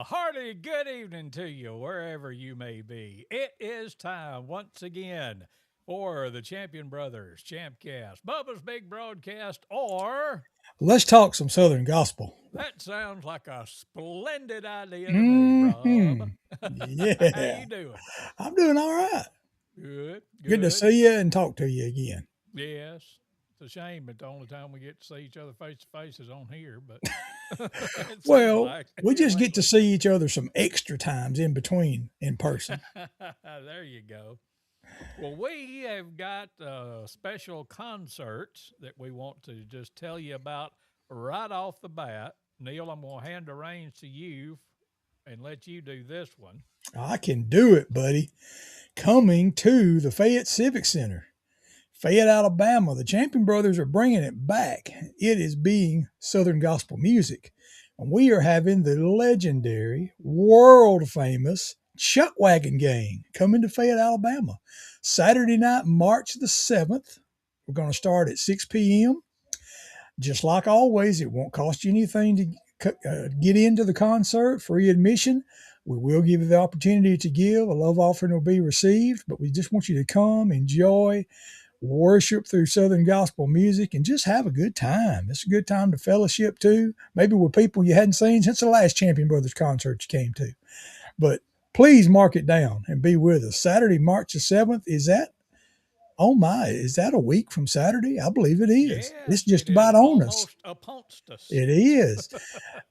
A hearty good evening to you, wherever you may be. It is time once again for the Champion Brothers ChampCast, Bubba's Big Broadcast, or Let's talk some Southern gospel. that sounds like a splendid idea to me, Hmm. Rob. How Yeah. you doing? I'm doing all right. Good, Good to good. see you and talk to you again. Yes, it's a shame that the only time we get to see each other face to face is on here, but it seems Well, like we here just get to lately. see each other some extra times in between in person. There you go. Well, we have got special concerts that we want to just tell you about right off the bat. Neil, I'm going to hand the reins to you and let you do this one. I can do it, buddy. Coming to the Fayette Civic Center, Fayette, Alabama. The Champion Brothers are bringing it back. It is being Southern gospel music. And we are having the legendary, world famous Chuck Wagon Gang coming to Fayette, Alabama. Saturday night, March the 7th. We're going to start at 6 p.m. Just like always, it won't cost you anything to get into the concert, free admission. We will give you the opportunity to give. A love offering will be received, but we just want you to come, enjoy, worship through Southern gospel music, and just have a good time. It's a good time to fellowship too, maybe with people you hadn't seen since the last Champion Brothers concert you came to. But please mark it down and be with us. Saturday, March the 7th. Oh my, is that a week from Saturday? I believe it is. It's Yes, just it is about on us. almost upon us. It is.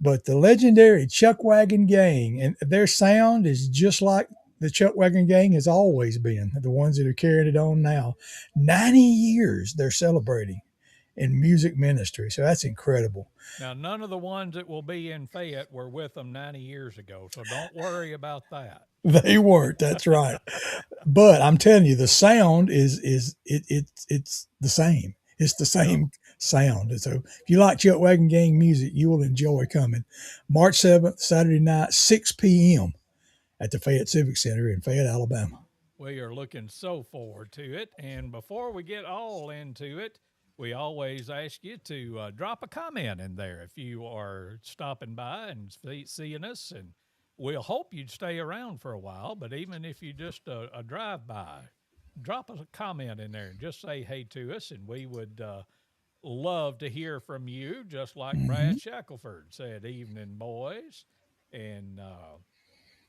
But the legendary Chuck Wagon Gang, and their sound is just like the Chuck Wagon Gang has always been, the ones that are carrying it on now. 90 years they're celebrating in music ministry. So that's incredible. Now, none of the ones that will be in Fayette were with them 90 years ago, so don't worry about that. They weren't, that's right. But I'm telling you, the sound it's the same. It's the Yep. same sound. And so if you like Chuck Wagon Gang music, you will enjoy coming. March 7th, Saturday night, 6 p.m. at the Fayette Civic Center in Fayette, Alabama. We are looking so forward to it. And before we get all into it, we always ask you to drop a comment in there if you are stopping by and seeing us. And we'll hope you'd stay around for a while. But even if you just a drive by, drop us a comment in there and just say hey to us. And we would love to hear from you, just like Mm-hmm. Brad Shackelford said, evening, boys. And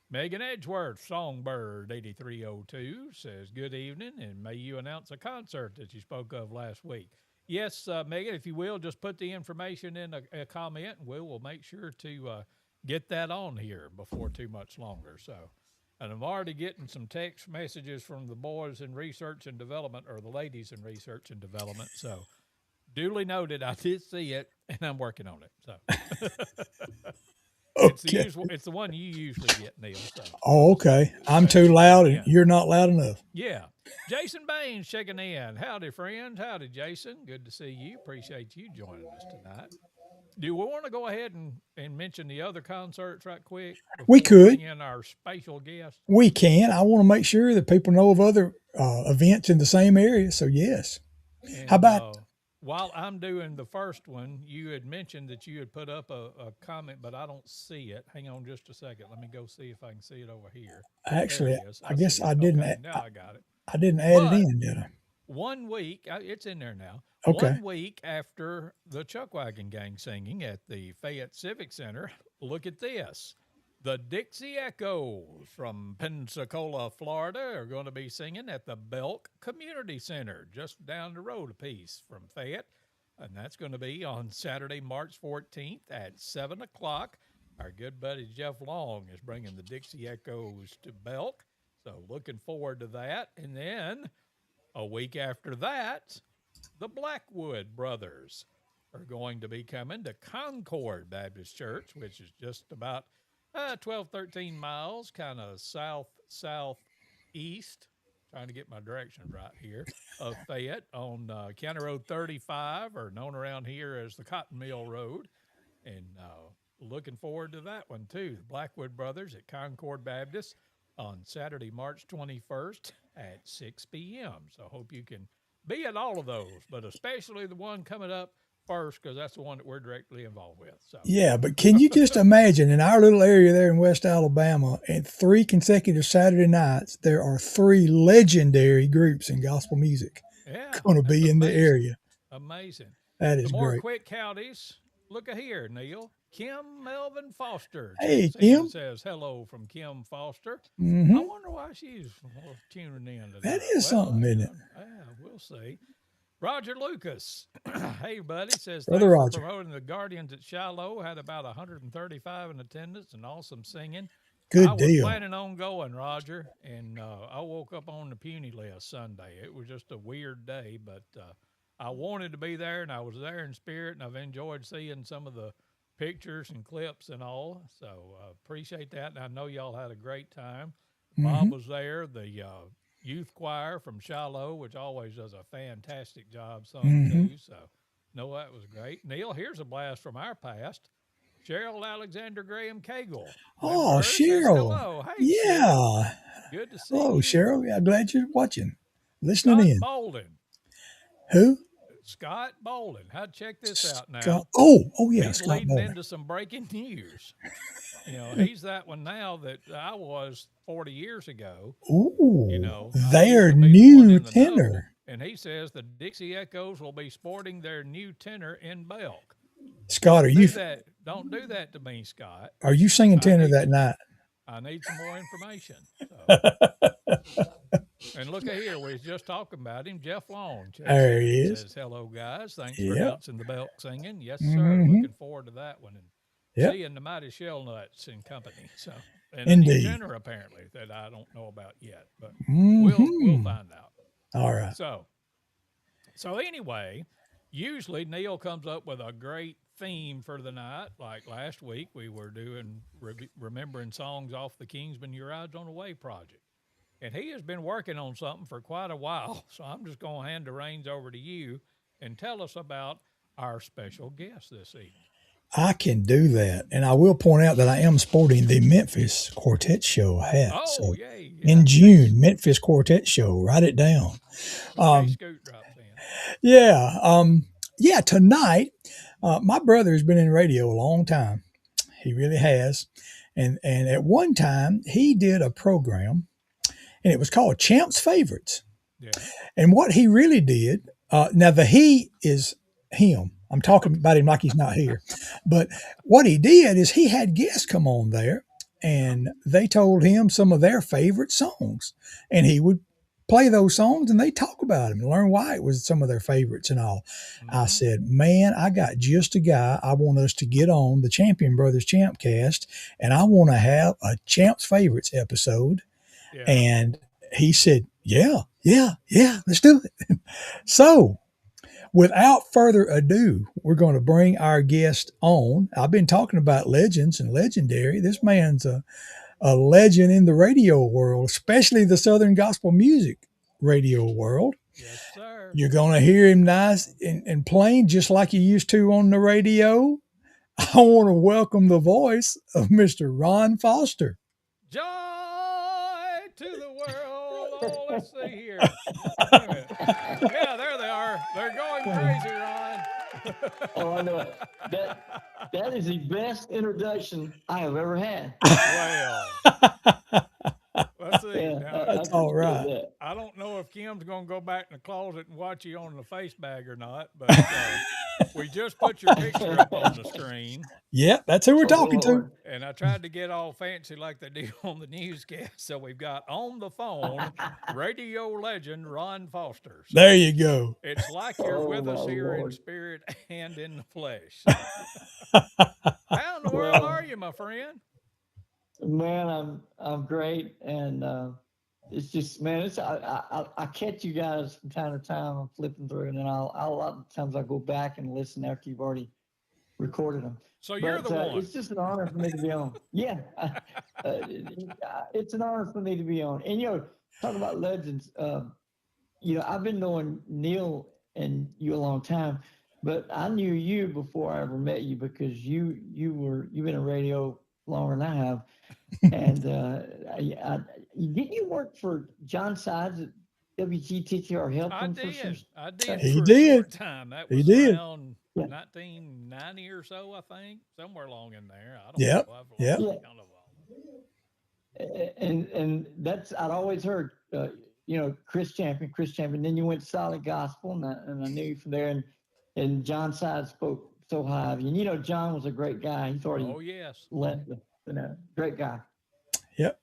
Megan Edgeworth, Songbird 8302, says, good evening, and may you announce a concert that you spoke of last week. Yes, Megan, if you will, just put the information in a comment, and we will make sure to get that on here before too much longer. So, and I'm already getting some text messages from the boys in research and development, or the ladies in research and development. So, duly noted, I did see it, and I'm working on it. So, it's the Okay. usual. It's the one you usually get, Neil. So Oh, okay. I'm thanks too for loud checking and in. you're not loud enough. Yeah, Jason Baines checking in. Howdy, friends. Howdy, Jason. Good to see you. Appreciate you joining us tonight. Do we want to go ahead and mention the other concerts right quick We before we bring could. in our special guest? We can. I want to make sure that people know of other events in the same area. So, yes. How And about while I'm doing the first one, you had mentioned that you had put up a comment, but I don't see it. Hang on just a second. Let me go see if I can see it over here. There it actually, is. I I see guess it. Okay, now I got it. I didn't add it But in, did I? 1 week, it's in there now. Okay. 1 week after the Chuckwagon Gang singing at the Fayette Civic Center, look at this. The Dixie Echoes from Pensacola, Florida, are going to be singing at the Belk Community Center, just down the road a piece from Fayette. And that's going to be on Saturday, March 14th at 7 o'clock. Our good buddy Jeff Long is bringing the Dixie Echoes to Belk. So looking forward to that. And then a week after that, the Blackwood brothers are going to be coming to Concord Baptist Church, which is just about 12, 13 miles, kind of southeast. Trying to get my directions right here of Fayette on County Road 35, or known around here as the Cotton Mill Road. And looking forward to that one too. The Blackwood brothers at Concord Baptist on Saturday, March 21st at 6 p.m. So hope you can be at all of those, but especially the one coming up first because that's the one that we're directly involved with. So Yeah, but can you just imagine in our little area there in West Alabama, and 3 consecutive Saturday nights, there are 3 legendary groups in gospel music yeah, going to that's be in the amazing. area. Amazing. That The is more great. quick counties, look at here, Neil. Kim Melvin Foster Hey, checks in and Kim. says hello from Kim Foster. I Hmm. wonder why she's tuning in That tonight. is Well, something, isn't it? yeah, we'll see. Roger Lucas, hey buddy, says Brother thanks for Roger. promoting the Guardians at Shiloh. Had about 135 in attendance and awesome singing. I Good was deal. planning on going, Roger, and I woke up on the puny list Sunday. It was just a weird day, but I wanted to be there, and I was there in spirit, and I've enjoyed seeing some of the pictures and clips and all. So appreciate that, and I know y'all had a great time. Hmm. Bob was there. The youth choir from Shiloh, which always does a fantastic job, sung Hmm. too. So, no, that was great. Neil, here's a blast from our past. Cheryl Alexander Graham Cagle, Oh, member, says Cheryl. hello. Hey, Cheryl. Yeah. Good to see Hello, you. Cheryl. Yeah, glad you're watching, listening Scott in. Bolden. Who? Scott Bolden. How'd check this out Scott. now? Oh yeah, He's Scott leading Bowman. into some breaking news. He's that one now that I was 40 years ago. Ooh, I used their to be the one new in the know, tenor. and he says the Dixie Echoes will be sporting their new tenor in Belk. Scott, Don't do that to me, Scott. are you singing I tenor need that some. night? I need some more information. So, and look at here, we was just talking about him. Jeff Long checks in There he and is. says, "Hello, guys. Thanks for Yep. announcing the Belk singing. Yes, sir. Hmm. Looking forward to that one and Yep. seeing the Mighty Shell Nuts and company. So, and a new Indeed. tenor apparently that I don't know about yet, but we'll Hmm. find out. All right. So anyway, usually Neil comes up with a great theme for the night. Like last week, we were doing remembering songs off the Kingsman Your Rides on the Way project. And he has been working on something for quite a while. So I'm just going to hand the reins over to you and tell us about our special guest this evening. I can do that. And I will point out that I am sporting the Memphis Quartet Show hat. Oh, So yay. Yeah. in June, Memphis Quartet Show, write it down. In case Um, Scoot drops in. yeah. Yeah, tonight, my brother has been in radio a long time. He really has. And at one time, he did a program, and it was called Champ's Favorites. Yeah. And what he really did, now the he is him. I'm talking about him like he's not here. But what he did is he had guests come on there Yeah. and they told him some of their favorite songs. And he would play those songs and they talk about them and learn why it was some of their favorites and all. I Mm-hmm. said, man, I got just a guy I want us to get on the Champion Brothers ChampCast, and I want to have a Champ's Favorites episode. Yeah. And he said, yeah, let's do it. So, without further ado, we're going to bring our guest on. I've been talking about legends and legendary. This man's a legend in the radio world, especially the Southern gospel music radio world. Yes, sir. You're going to hear him nice and plain, just like you used to on the radio. I want to welcome the voice of Mr. Ron Foster. Joy to the world. Oh, let's see here. Wait a minute. Yeah, there they are. They're going crazy, Ron. Oh, I know it. That is the best introduction I have ever had. Well, let's see. Yeah, Now, I That's all appreciate right. that. I don't know if Kim's going to go back in the closet and watch you on the face bag or not, but we just put your picture up on the screen, Yeah, that's who we're Oh, talking to. Lord. and I tried to get all fancy like they do on the newscast. So we've got on the phone radio legend Ron Foster. So There you go. it's like you're Oh, with us my here in Lord. spirit and in the flesh. So, how in the world are Well, you, my friend? man, I'm great, and it's just, man, it's I catch you guys from time to time. I'm flipping through, and then a lot of times I go back and listen after you've already recorded them. So you're But the one. it's just an honor for me to be on. Yeah, it's an honor for me to be on. And talk about legends. I've been knowing Neil and you a long time, but I knew you before I ever met you because you've been in radio longer than I have. And didn't you work for John Sides at WGTT or help I him for some did. I did stuff? He for a did. short time. That He was did. around Yeah. 1990 or so, I think, somewhere along in there. I don't Yep. know. I've Yep. lost Yeah. count of all. And that's I'd always heard, Chris Champion. Then you went to Solid Gospel, and I knew you from there. And John Side spoke so high of you. And John was a great guy. He's already Oh, yes. left. Great guy. Yep.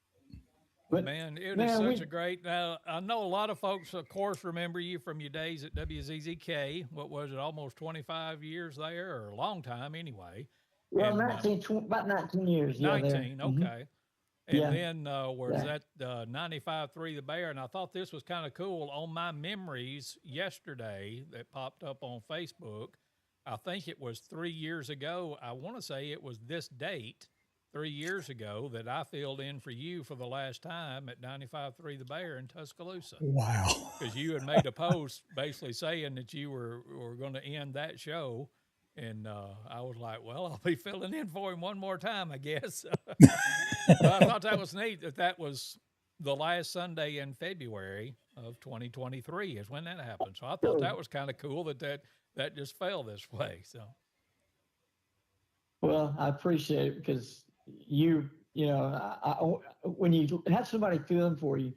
But Man, it is man, such a great. Now, I know a lot of folks, of course, remember you from your days at WZZK. What was it, almost 25 years there, or a long time anyway? well, And about 19 years. Yeah, there. 19, okay. And Yeah. then was Yeah. that 95.3 The Bear? And I thought this was kind of cool. On my memories yesterday that popped up on Facebook, I think it was 3 years ago. I want to say it was this date, 3 years ago, that I filled in for you for the last time at 95.3 The Bear in Tuscaloosa. Wow. Because you had made a post basically saying that you were going to end that show. And I was like, well, I'll be filling in for him one more time, I guess. But I thought that was neat that was the last Sunday in February of 2023 is when that happened. So I thought that was kind of cool that just fell this way. So. Well, I appreciate it because when you have somebody feeling for you,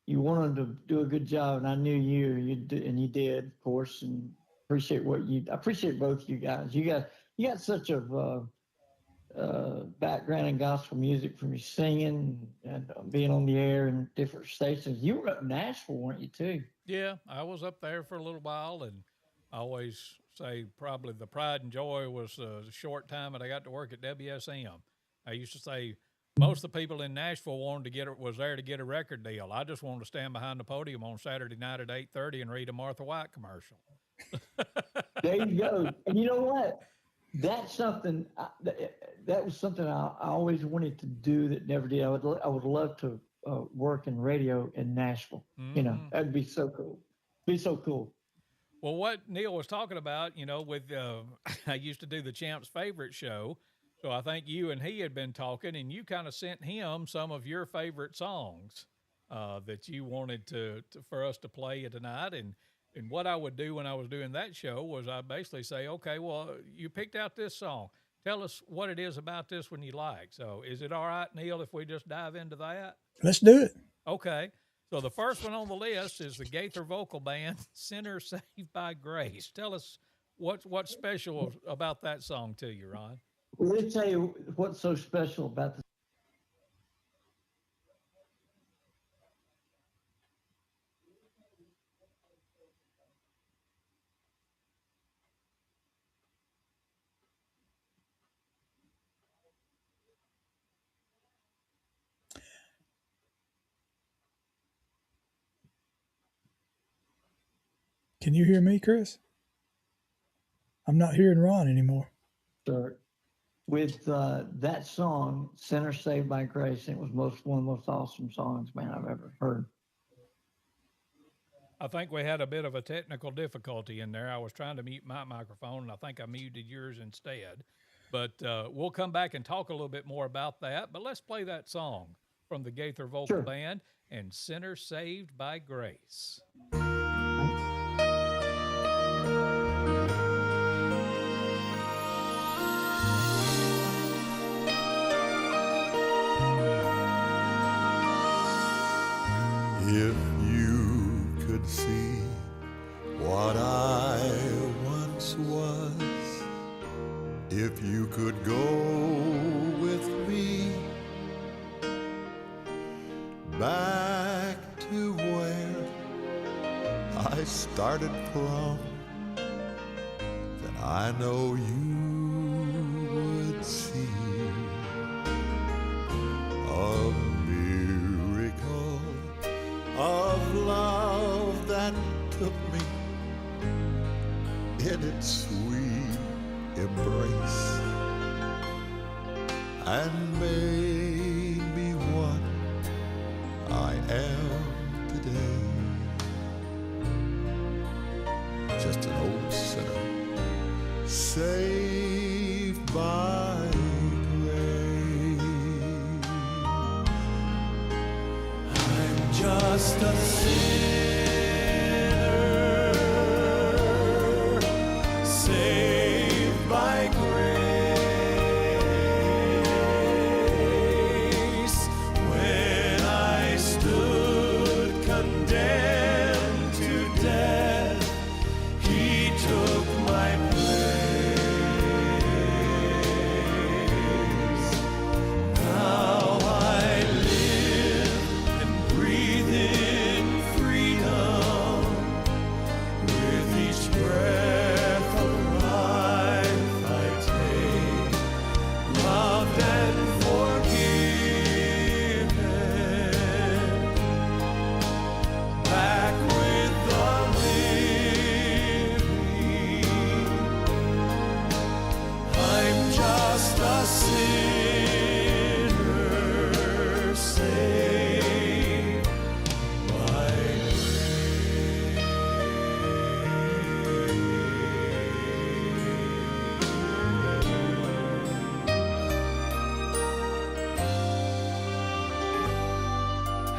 you want them to do a good job, and I knew and you did, of course, and I appreciate both you guys. You got such a background in gospel music from your singing and being on the air in different stations. You were up in Nashville, weren't you, too? Yeah, I was up there for a little while, and I always say probably the pride and joy was the short time that I got to work at WSM. I used to say most of the people in Nashville was there to get a record deal. I just wanted to stand behind the podium on Saturday night at 8:30 and read a Martha White commercial. There you go. And you know what? That's something that was something I always wanted to do that never did. I would love to work in radio in Nashville. Mm-hmm. That'd be so cool. Be so cool. Well, what Neal was talking about, with I used to do the Champ's Favorite show. So I think you and he had been talking, and you kind of sent him some of your favorite songs that you wanted for us to play tonight. And what I would do when I was doing that show was I'd basically say, okay, well, you picked out this song. Tell us what it is about this one you like. So is it all right, Neal, if we just dive into that? Let's do it. Okay. So the first one on the list is the Gaither Vocal Band, Sinner Saved by Grace. Tell us what's special about that song to you, Ron. Let me tell you what's so special about this. Can you hear me, Chris? I'm not hearing Ron anymore. Sure. With that song, Sinner Saved by Grace, it was one of the most awesome songs, man, I've ever heard. I think we had a bit of a technical difficulty in there. I was trying to mute my microphone, and I think I muted yours instead. But we'll come back and talk a little bit more about that. But let's play that song from the Gaither Vocal Band and Sinner Saved by Grace. If you could see what I once was, if you could go with me back to where I started from, then I know you would see a miracle of love that took me in its sweet embrace and made me what I am today. Just an old sinner saved by grace. I'm just a sinner saved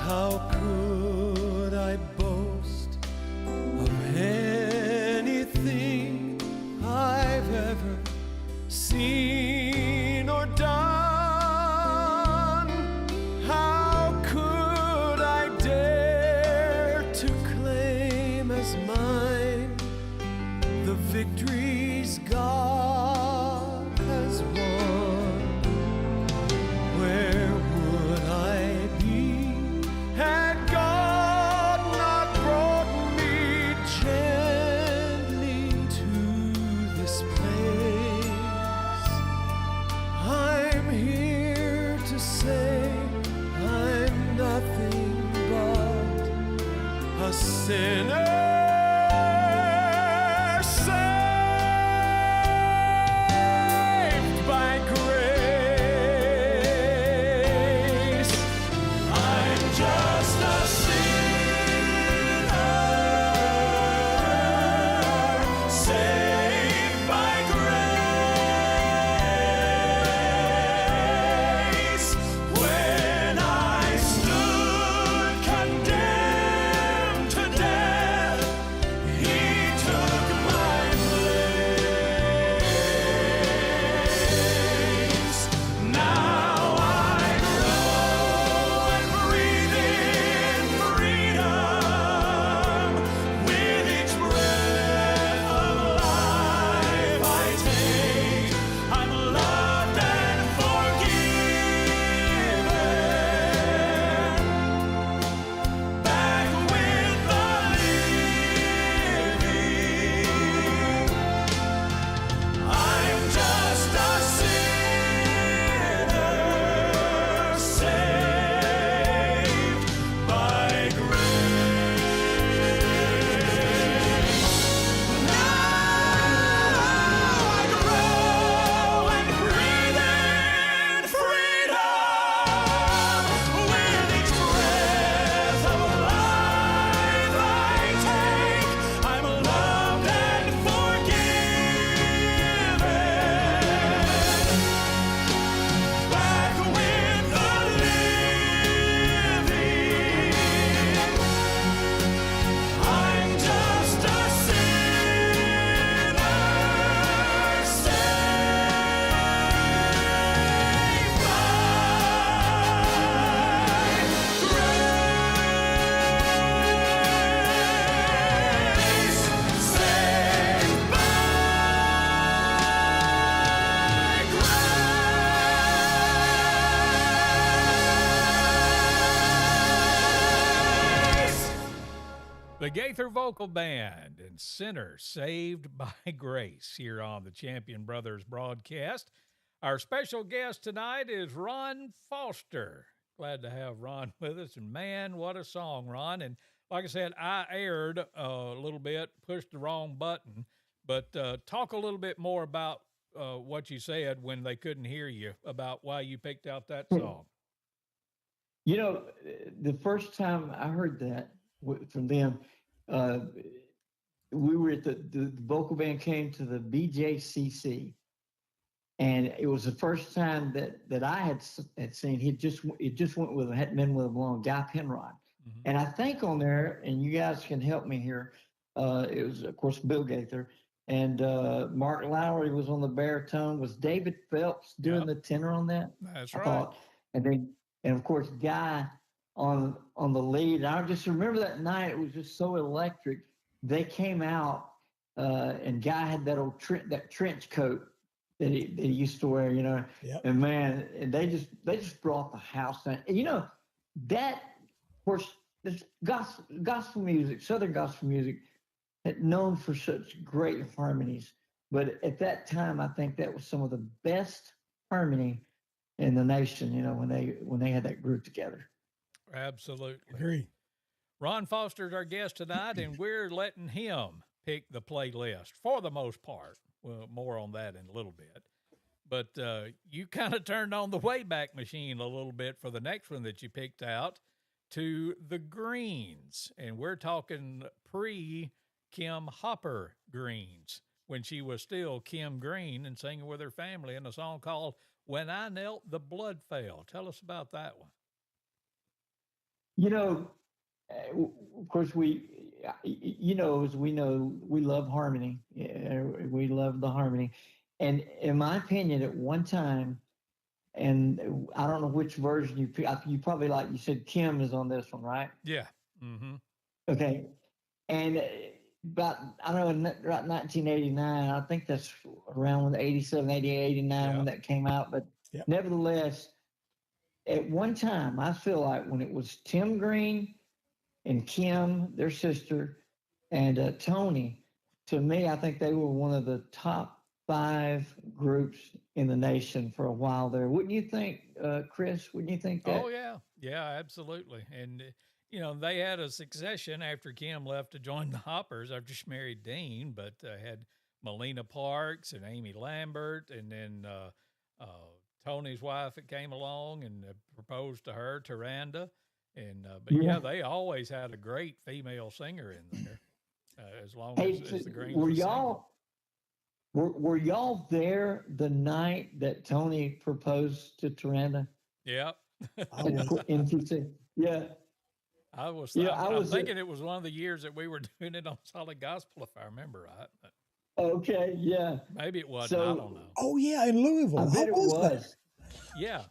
How could I boast of anything I've ever seen or done? How could I dare to claim as mine the victories God has won? Where would I be had God not brought me gently to this place? I'm here to say I'm nothing but a sinner saved by grace. I'm just a sinner saved by grace. When I stood condemned to death, He took my place. Now I grow and breathe in freedom. With each breath of life I take, I'm loved and forgiven. Back with the living. I'm just a sinner saved by grace. Now I grow and breathe in freedom. With each breath of life I take, I'm loved and forgiven. Back with the living. I'm just a sinner saved by grace. Saved by grace. The Gaither Vocal Band and Sinner Saved by Grace here on the Champion Brothers broadcast. Our special guest tonight is Ron Foster. Glad to have Ron with us. And man, what a song, Ron. And like I said, I erred a little bit, pushed the wrong button. But talk a little bit more about what you said when they couldn't hear you about why you picked out that song. You know, the first time I heard that from them, uh, we were at the vocal band came to the BJCC, and it was the first time that I had seen. It just went with hadn't been with him long. Guy Penrod, Mhm. and I think on there, and you guys can help me here. It was of course Bill Gaither, and Mark Lowry was on the baritone. Was David Phelps doing Yep. the tenor on that? That's I right. thought, and of course Guy on the lead. I just remember that night; it was just so electric. They came out, and Guy had that old that trench coat that he used to wear, Yep. And man, and they just brought the house down. And that, of course, this gospel music, Southern gospel music, known for such great harmonies. But at that time, I think that was some of the best harmony in the nation. When they had that group together. Absolutely. Agree. Ron Foster's our guest tonight, and we're letting him pick the playlist for the most part. Well, more on that in a little bit. But you kind of turned on the Wayback Machine a little bit for the next one that you picked out, to the Greens. And we're talking pre-Kim Hopper Greens, when she was still Kim Green and singing with her family in a song called When I Knelt, the Blood Fell. Tell us about that one. You know, of course, as we know, we love harmony. We love the harmony. And in my opinion, at one time, and I don't know which version you probably like, you said Kim is on this one, right? Yeah. Mm-hmm. Okay. And about, I don't know, about 1989, I think that's around when 87, 88, 89 when that came out. But nevertheless, at one time, I feel like when it was Tim Green and Kim, their sister, and Tony, to me, I think they were one of the top 5 groups in the nation for a while there. Wouldn't you think, Chris? Wouldn't you think that? Oh yeah, yeah, absolutely. And they had a succession after Kim left to join the Hoppers after she married Dean, but had Melina Parks and Amy Lambert, and then Tony's wife that came along and proposed to her, Taranda. And but they always had a great female singer in there, as long as the Greens were y'all were y'all there the night that Tony proposed to Taranda? Yeah. In TC? Yeah. I was thinking it was one of the years that we were doing it on Solid Gospel, if I remember right. But okay, yeah. maybe it wasn't. I don't know. Oh yeah, in Louisville. I bet it was. That? Yeah.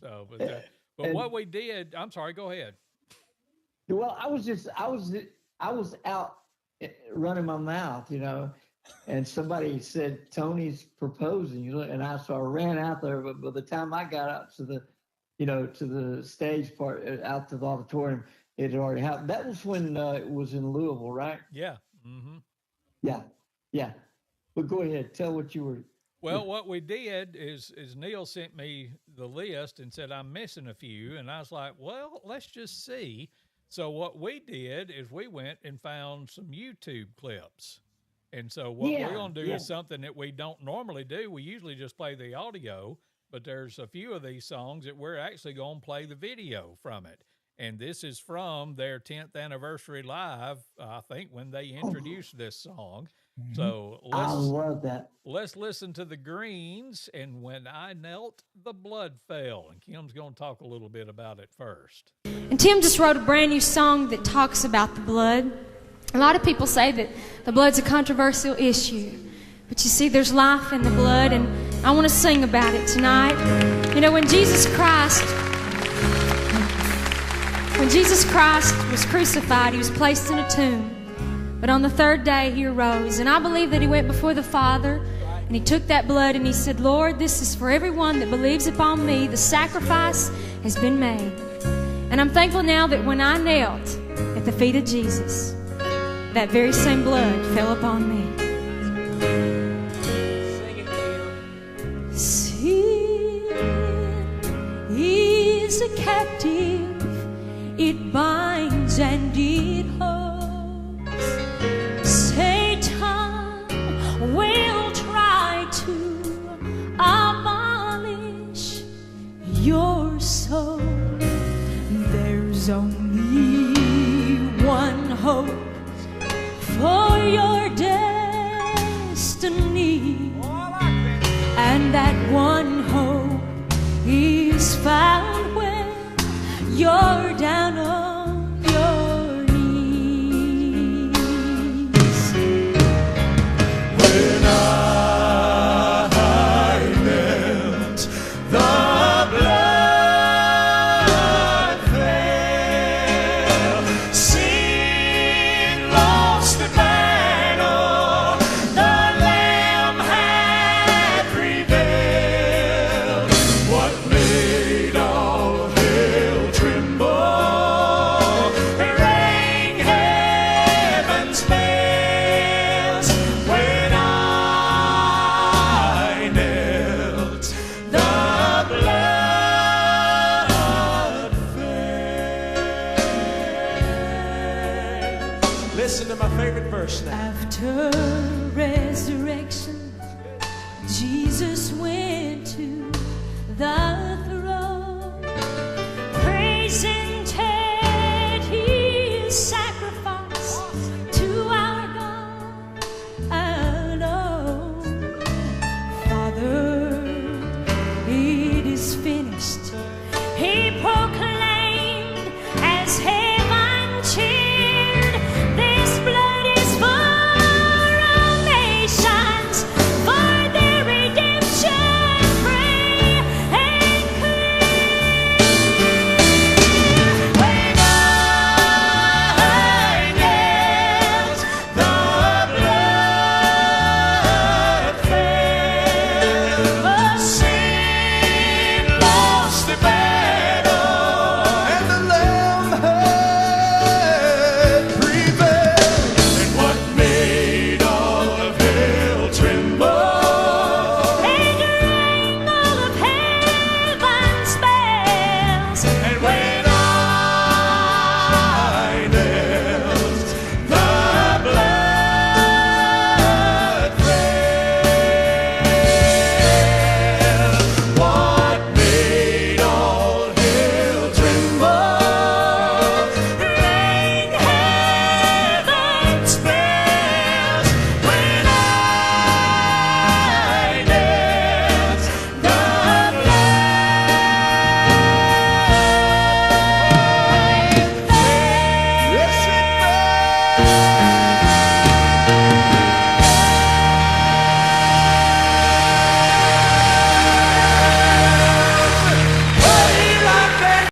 So, but what we did, I'm sorry, go ahead. Well, I was out running my mouth, and somebody said Tony's proposing, and I ran out there, but by the time I got up to the to the stage part, out to the auditorium, it had already happened. That was when it was in Louisville, right? Yeah. Mm-hmm. Yeah. But go ahead, tell what you were. Well, what we did is Neal sent me the list and said, I'm missing a few. And I was like, well, let's just see. So what we did is we went and found some YouTube clips. And so what we're going to do is something that we don't normally do. We usually just play the audio, but there's a few of these songs that we're actually going to play the video from it. And this is from their 10th anniversary live, I think, when they introduced this song. So I love that. Let's listen to the Greens and When I Knelt, the Blood Fell. And Kim's going to talk a little bit about it first. And Tim just wrote a brand new song that talks about the blood. A lot of people say that the blood's a controversial issue. But you see, there's life in the blood, and I want to sing about it tonight. When Jesus Christ was crucified, he was placed in a tomb. But on the 3rd day, he arose. And I believe that he went before the Father, and he took that blood and he said, Lord, this is for everyone that believes upon me. The sacrifice has been made. And I'm thankful now that when I knelt at the feet of Jesus, that very same blood fell upon me. Sin is a captive, it binds and it holds. Satan will try to abolish your soul. There's only one hope for your destiny, and that one hope is found when you're down on your knees. When I knelt, the blood fell. Sin lost the battle, the Lamb had prevailed. What made all hell tremble rang heaven's bells. When I knelt, the blood fell. Listen to my favorite verse now. After resurrection, Jesus went to the throne, presented his sacrifice to our God alone. Father, it is finished, he proclaimed.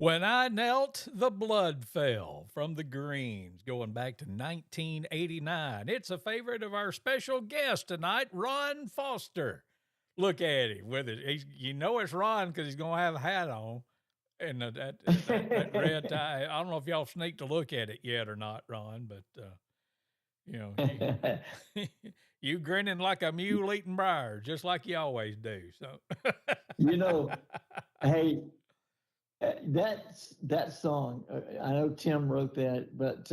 When I Knelt, the Blood Fell from the Greens, going back to 1989. It's a favorite of our special guest tonight, Ron Foster. Look at him with it. You know it's Ron because he's going to have a hat on and that red tie. I don't know if y'all sneaked to look at it yet or not, Ron, but, you know, you grinning like a mule eating briars, just like you always do. So, You know, hey, that song. I know Tim wrote that, but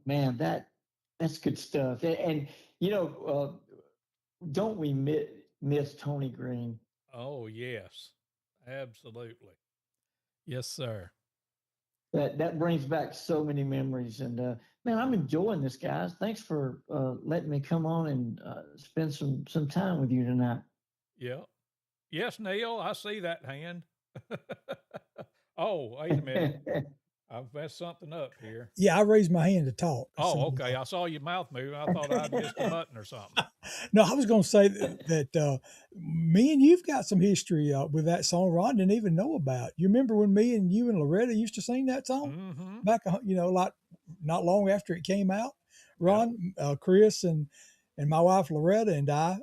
man, that's good stuff. And you know, don't we miss Tony Green? oh, yes, absolutely. Yes, sir. That brings back so many memories. And man, I'm enjoying this, guys. Thanks for letting me come on and spend some time with you tonight. Yeah. Yes, Neil, I see that hand. Oh, wait a minute. I've messed something up here. Yeah, I raised my hand to talk. Oh, okay. I saw your mouth move. I thought I'd missed a button or something. No, I was going to say that me and you've got some history with that song Ron didn't even know about. You remember when me and you and Loretta used to sing that song Mm-hmm. back, like not long after it came out? Yeah. Ron, Chris, and my wife Loretta and I,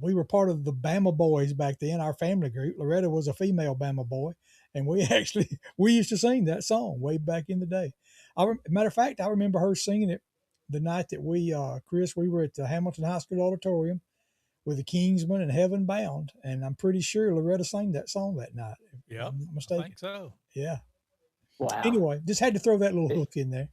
we were part of the Bama Boys back then, our family group. Loretta was a female Bama boy, and we used to sing that song way back in the day. Matter of fact, I remember her singing it the night that Chris, we were at the Hamilton High School Auditorium with the Kingsmen and Heaven Bound, and I'm pretty sure Loretta sang that song that night. Yeah, I'm not I mistaken. think so. Yeah. Wow. Anyway, just had to throw that little hook in there.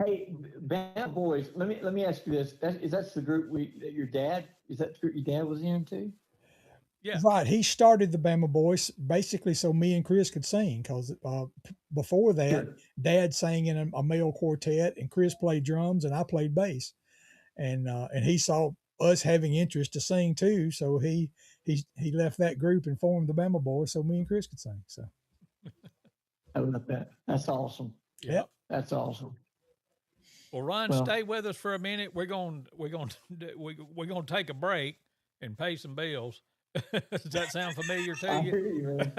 Hey, Bad Boys. Let me ask you this: that's the group that your dad was in too? Yeah. Right. He started the Bama Boys basically so me and Chris could sing because before that, Sure. Dad sang in a male quartet and Chris played drums and I played bass. And he saw us having interest to sing too, so he left that group and formed the Bama Boys so me and Chris could sing. So I love that. That's awesome. Yeah. That's awesome. Well, Ron, Well- stay with us for a minute. We're going to take a break and pay some bills. Does that sound familiar to I you? hear you, man.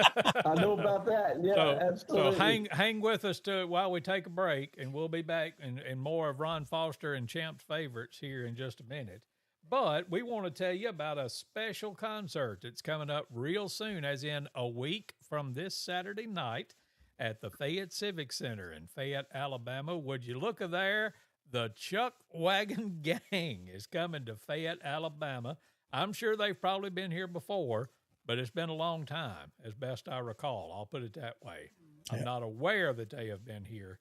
I know about that. Yeah, absolutely. So hang with us while we take a break, and we'll be back and more of Ron Foster and Champ's favorites here in just a minute. But we want to tell you about a special concert that's coming up real soon, as in a week from this Saturday night at the Fayette Civic Center in Fayette, Alabama. Would you look there? The Chuck Wagon Gang is coming to Fayette, Alabama. I'm sure they've probably been here before, but it's been a long time, as best I recall. I'll put it that way. I'm not aware that they have been here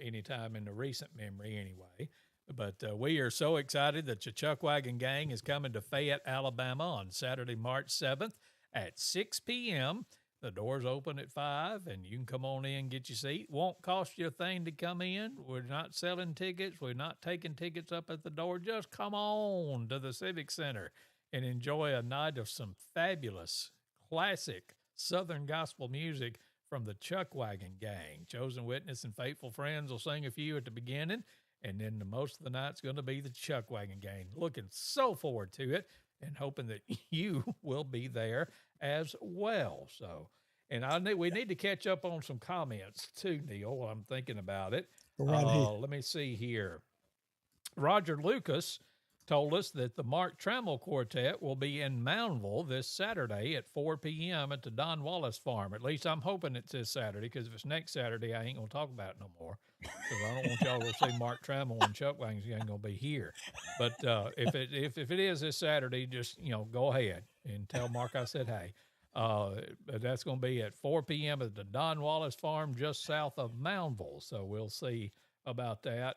anytime in the recent memory anyway. But we are so excited that the Chuck Wagon Gang is coming to Fayette, Alabama on Saturday, March 7th at 6 p.m. The doors open at 5, and you can come on in and get your seat. Won't cost you a thing to come in. We're not selling tickets. We're not taking tickets up at the door. Just come on to the Civic Center and enjoy a night of some fabulous, classic Southern gospel music from the Chuck Wagon Gang. Chosen Witness and Faithful Friends will sing a few at the beginning, and then most of the night's going to be the Chuck Wagon Gang. Looking so forward to it and hoping that you will be there as well. So, and we need to catch up on some comments too, Neil, while I'm thinking about it. Let me see here. Roger Lucas told us that the Mark Trammell Quartet will be in Moundville this Saturday at 4 p.m. at the Don Wallace Farm. At least I'm hoping it's this Saturday, because if it's next Saturday, I ain't going to talk about it no more, because I don't want y'all to see Mark Trammell and Chuck Wagons ain't going to be here. But if it is this Saturday, just, go ahead and tell Mark I said hey. That's going to be at 4 p.m. at the Don Wallace Farm just south of Moundville, so we'll see about that.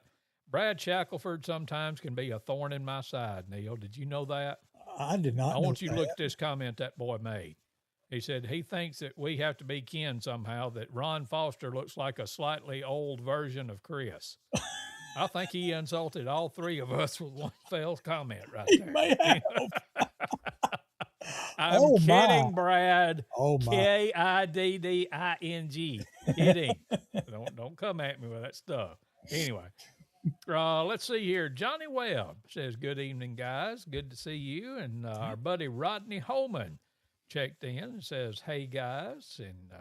Brad Shackelford sometimes can be a thorn in my side, Neil. Did you know that? I did not. I want you to look at this comment that boy made. He said he thinks that we have to be kin somehow, that Ron Foster looks like a slightly old version of Chris. I think he insulted all three of us with one fell comment right there. He may have. I'm kidding, my. Brad. Oh, my. Kidding. Kidding. Don't come at me with that stuff. Anyway. Let's see here. Johnny Webb says, good evening, guys. Good to see you. And our buddy Rodney Holman checked in and says, hey, guys. And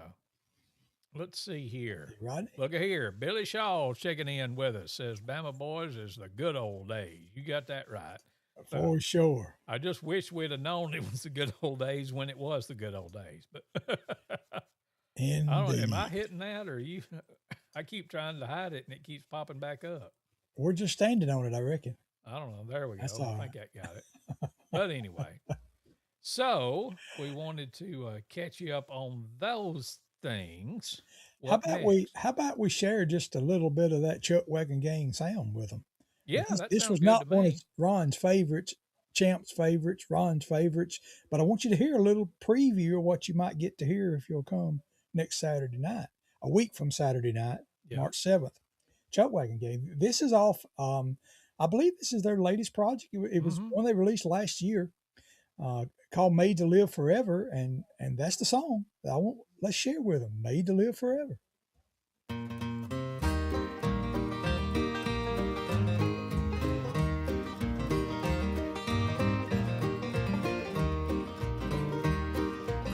Let's see here. Right? Look at here. Billy Shaw checking in with us. Says, Bama boys is the good old days. You got that right. For sure. I just wish we'd have known it was the good old days when it was the good old days. But I don't. Am I hitting that or you? I keep trying to hide it and it keeps popping back up. We're just standing on it, I reckon. I don't know. There we go. That's I all think I got it. But anyway, so we wanted to catch you up on those things. How about we share just a little bit of that Chuck Wagon Gang sound with them? Yeah, this was not one of Ron's favorites, Champ's favorites, Ron's favorites, but I want you to hear a little preview of what you might get to hear if you'll come next Saturday night, a week from Saturday night, March 7th. Chuck Wagon Gang. This is off. I believe this is their latest project. It was one they released last year, called "Made to Live Forever," and that's the song that let's share with them. "Made to Live Forever."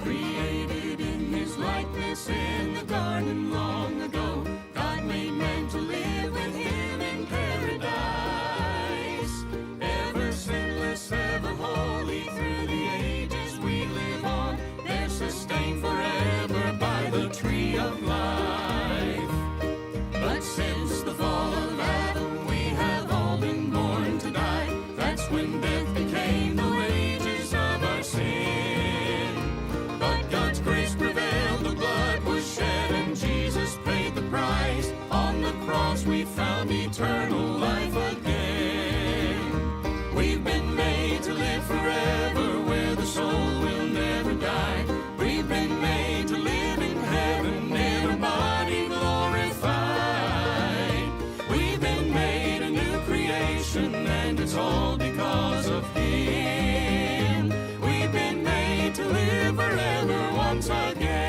Created in his likeness in the garden long ago, God made man to live with him in paradise. Ever sinless, ever holy, through the ages we live on. They're sustained forever by the tree of life. But since the fall of Adam, we have all been born to die. That's when death became the wages of our sin. But God's grace prevailed, the blood was shed, and Jesus paid the price. On the cross we found eternal life again. We've been made to live forever, where the soul will never die. We've been made to live in heaven, in a body glorified. We've been made a new creation, and it's all because of Him. We've been made to live forever once again.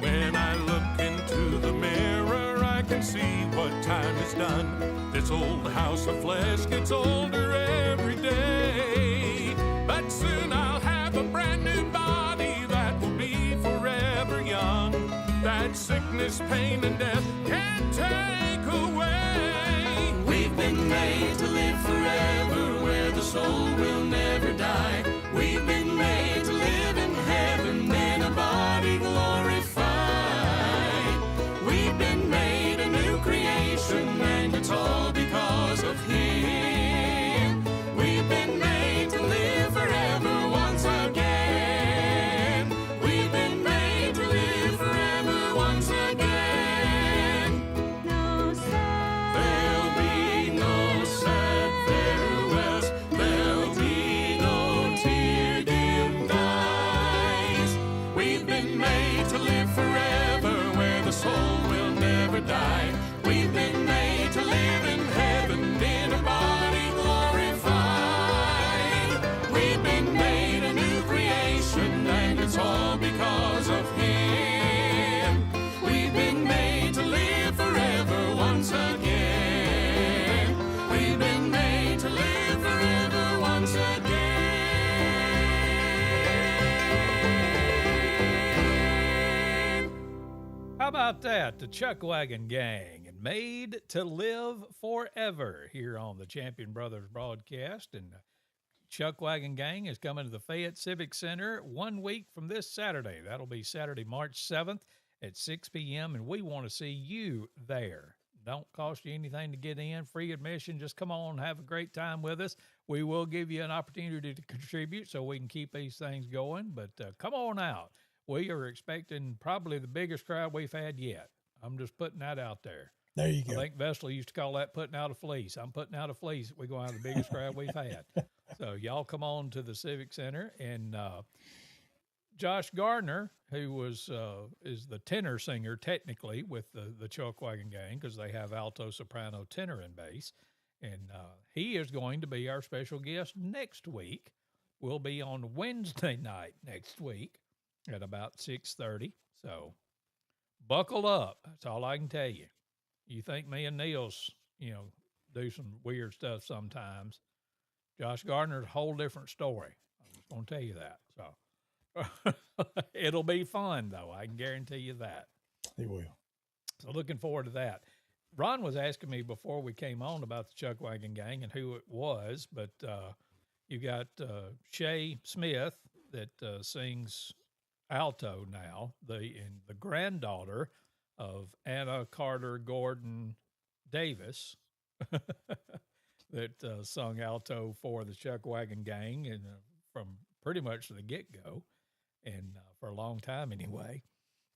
When I look into the mirror, I can see what time is done. This old house of flesh gets older every day. But soon I'll have a brand new body that will be forever young. That sickness, pain, and death can't take away. We've been made to live forever, where the soul will never die. We've been made to live in heaven, in a body glorified. We've been made a new creation, and it's all because of Him. We've been made to live forever once again. We've been made to live forever once again. No sad. There'll be no sad farewells. There'll be no tear-dimmed eyes. We've been made to live forever, where the soul will never die. We've been made to live in heaven, in a body glorified. We've been made a new creation, and it's all because of Him. We've been made to live forever once again. We've been made to live forever once again. How about that? The Chuck Wagon Gang and "Made to Live Forever" here on the Champion Brothers broadcast. And Chuck Wagon Gang is coming to the Fayette Civic Center 1 week from this Saturday. That'll be Saturday, March 7th at 6 p.m. And we want to see you there. Don't cost you anything to get in, free admission. Just come on and have a great time with us. We will give you an opportunity to contribute so we can keep these things going. But come on out. We are expecting probably the biggest crowd we've had yet. I'm just putting that out there. There you go. I think Vestal used to call that putting out a fleece. I'm putting out a fleece. We're going to have the biggest crowd we've had. So y'all come on to the Civic Center. And Josh Gardner, who is the tenor singer technically with the Chuck Wagon Gang, because they have alto, soprano, tenor, and bass. And he is going to be our special guest next week. We'll be on Wednesday night next week at about 6:30. So buckle up. That's all I can tell you. you think me and Neil's, do some weird stuff sometimes. Josh Gardner's a whole different story. I'm just going to tell you that. So it'll be fun, though. I can guarantee you that. He will. So looking forward to that. Ron was asking me before we came on about the Chuck Wagon Gang and who it was, but you got Shay Smith that sings alto now, the granddaughter of Anna Carter Gordon Davis, that sung alto for the Chuck Wagon Gang and from pretty much the get-go, and for a long time anyway.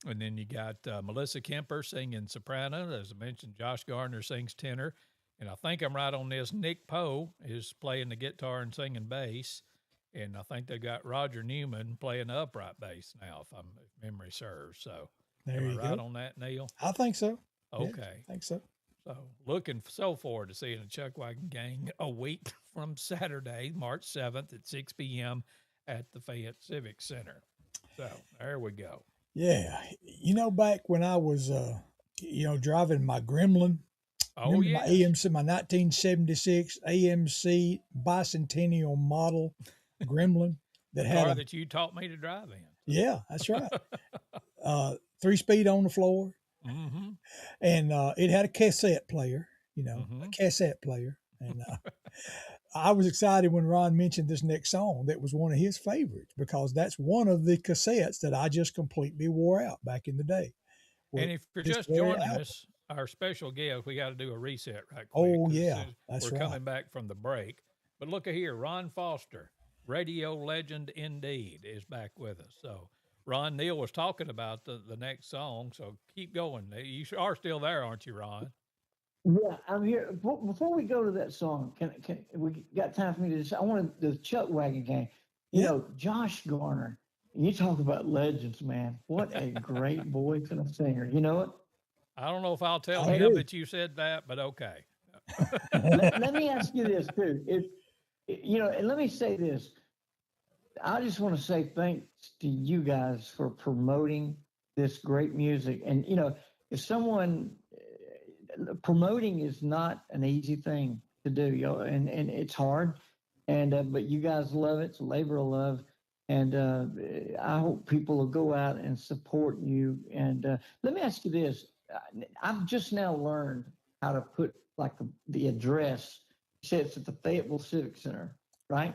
And then you got Melissa Kemper singing soprano. As I mentioned, Josh Gardner sings tenor. And I think I'm right on this. Nick Poe is playing the guitar and singing bass. And I think they got Roger Newman playing the upright bass now, if memory serves. So There am you I right go. on that, Neil? I think so. Okay. Yeah, I think so. So looking so forward to seeing the Chuck Wagon Gang a week from Saturday, March 7th at 6 p.m. at the Fayette Civic Center. So there we go. Yeah. Back when I was, driving my Gremlin, Oh, remember yeah. my AMC, my 1976 AMC bicentennial model Gremlin that had Car that you taught me to drive in. yeah, that's right. 3-speed on the floor. Mm-hmm. And it had a cassette player, a Mhm. cassette player. And I was excited when Ron mentioned this next song that was one of his favorites because that's one of the cassettes that I just completely wore out back in the day. And if you're This just very joining album. us, our special guest, we got to do a reset right quick. Oh, 'cause yeah, that's we're right. coming back from the break. But look at here, Ron Foster, radio legend indeed, is back with us. So, Ron, Neil was talking about the next song, so keep going. You are still there, aren't you, Ron? Yeah, I'm here. Before we go to that song, can we got time for me to just? I want the Chuck Wagon Gang. Yeah. Josh Garner. You talk about legends, man. What a great voice and a singer. You know what? I don't know if I'll tell I him do. that you said that, but okay. Let me ask you this too. And let me say this. I just want to say thanks to you guys for promoting this great music. And if someone promoting is not an easy thing to do, and it's hard. And but you guys love it. It's a labor of love. And I hope people will go out and support you. And let me ask you this. I've just now learned how to put like the address. You said it's at the Fayetteville Civic Center, right?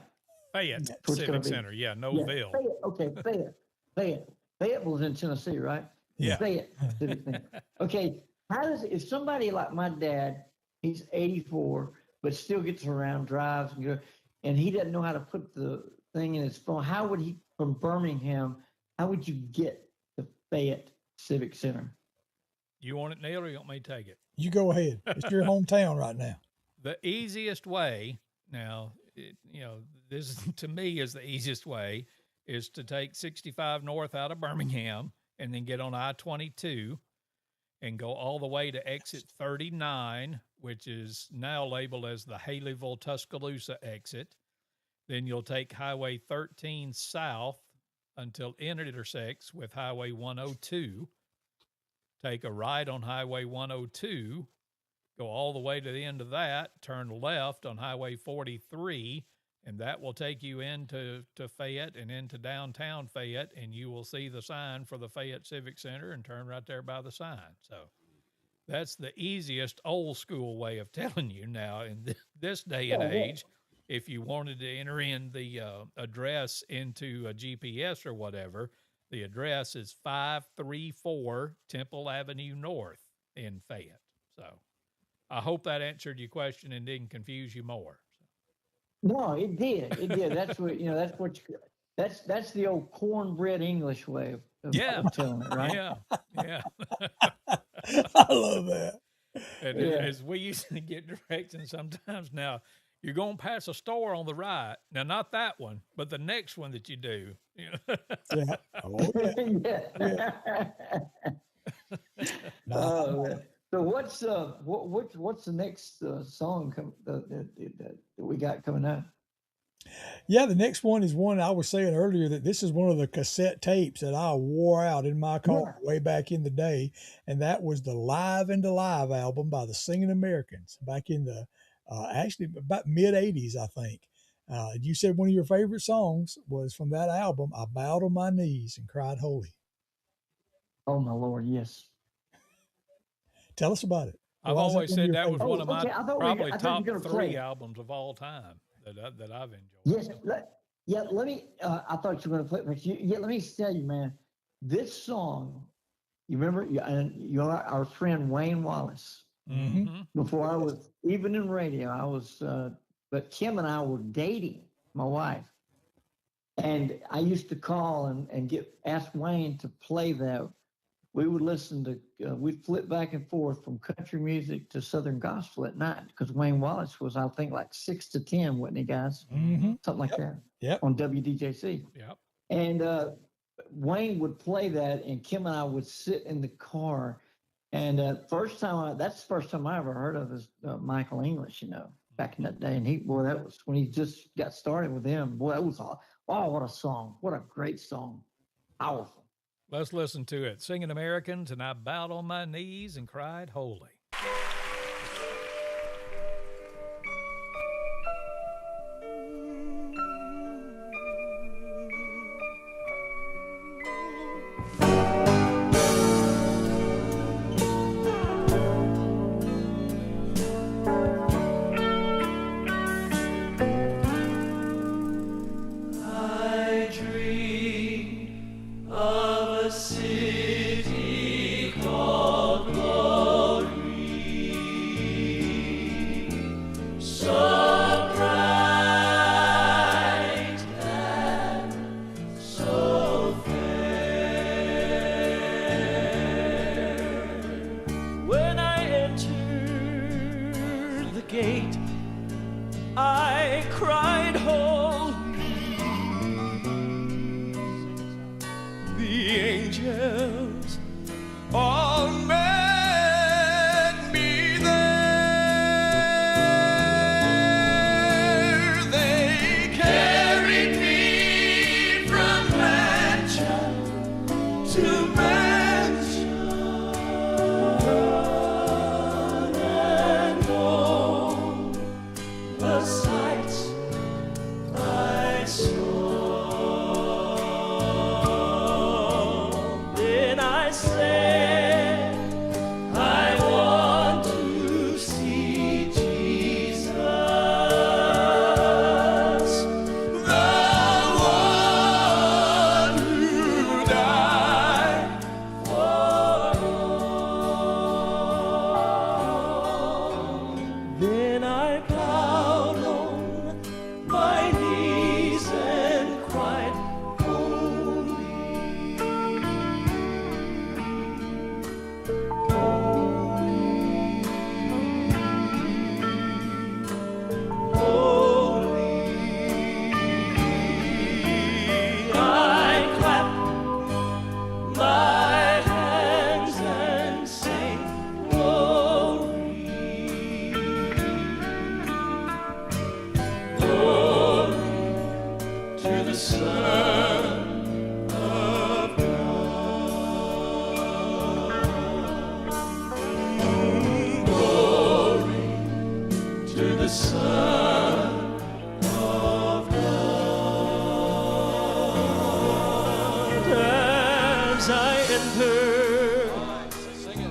Fayette That's what's gonna Civic be. Center. Yeah, Yeah, Noville. Fayette. Okay, Fayette. Fayetteville's in Tennessee, right? Yeah. Fayette Civic Center. Okay, if somebody like my dad, he's 84, but still gets around, drives, and he doesn't know how to put the thing in his phone, how would he, from Birmingham, how would you get to Fayette Civic Center? You want it, Neil, or you want me to take it? You go ahead. It's your hometown right now. The easiest way now, this to me is the easiest way is to take 65 north out of Birmingham and then get on I-22 and go all the way to exit 39, which is now labeled as the Haleyville Tuscaloosa exit. Then you'll take Highway 13 south until it intersects with Highway 102. Take a right on Highway 102, go all the way to the end of that, turn left on Highway 43, and that will take you into Fayette and into downtown Fayette, and you will see the sign for the Fayette Civic Center and turn right there by the sign. So that's the easiest old school way of telling you now in this day and age. If you wanted to enter in the address into a GPS or whatever, the address is 534 Temple Avenue North in Fayette. So I hope that answered your question and didn't confuse you more. No, it did. It did. That's what that's the old cornbread English way of telling it, right? Yeah. I love that. And Yeah. as we used to get directions sometimes now, you're going to pass a store on the right. Now, not that one, but the next one that you do. Yeah. Oh, yeah. Oh, man. So what's the next song that we got coming up? Yeah, the next one is one I was saying earlier that this is one of the cassette tapes that I wore out in my car way back in the day, and that was the Live and Alive album by the Singing Americans back in the actually about mid '80s, I think. You said one of your favorite songs was from that album. I bowed on my knees and cried holy. Oh my Lord, yes. Tell us about it. I've Why is always one of said your that was favorites? one of my Okay, probably I thought top you were gonna three play. albums of all time that I've enjoyed. Yes, let me. I thought you were going to play, but let me tell you, man. This song, you remember, our friend Wayne Wallace. Mm-hmm. Before I was even in radio, but Kim and I were dating, my wife, and I used to call and ask Wayne to play that. We would listen to, we'd flip back and forth from country music to Southern gospel at night because Wayne Wallace was, I think, like 6 to 10, wasn't he, guys? Mm-hmm. Something like that. Yep. On WDJC. Yep. And Wayne would play that, and Kim and I would sit in the car. And that's the first time I ever heard of is Michael English, back in that day. And that was when he just got started with him. Boy, that was what a song. What a great song. Powerful. Let's listen to it. Singing Americans, and I bowed on my knees and cried holy.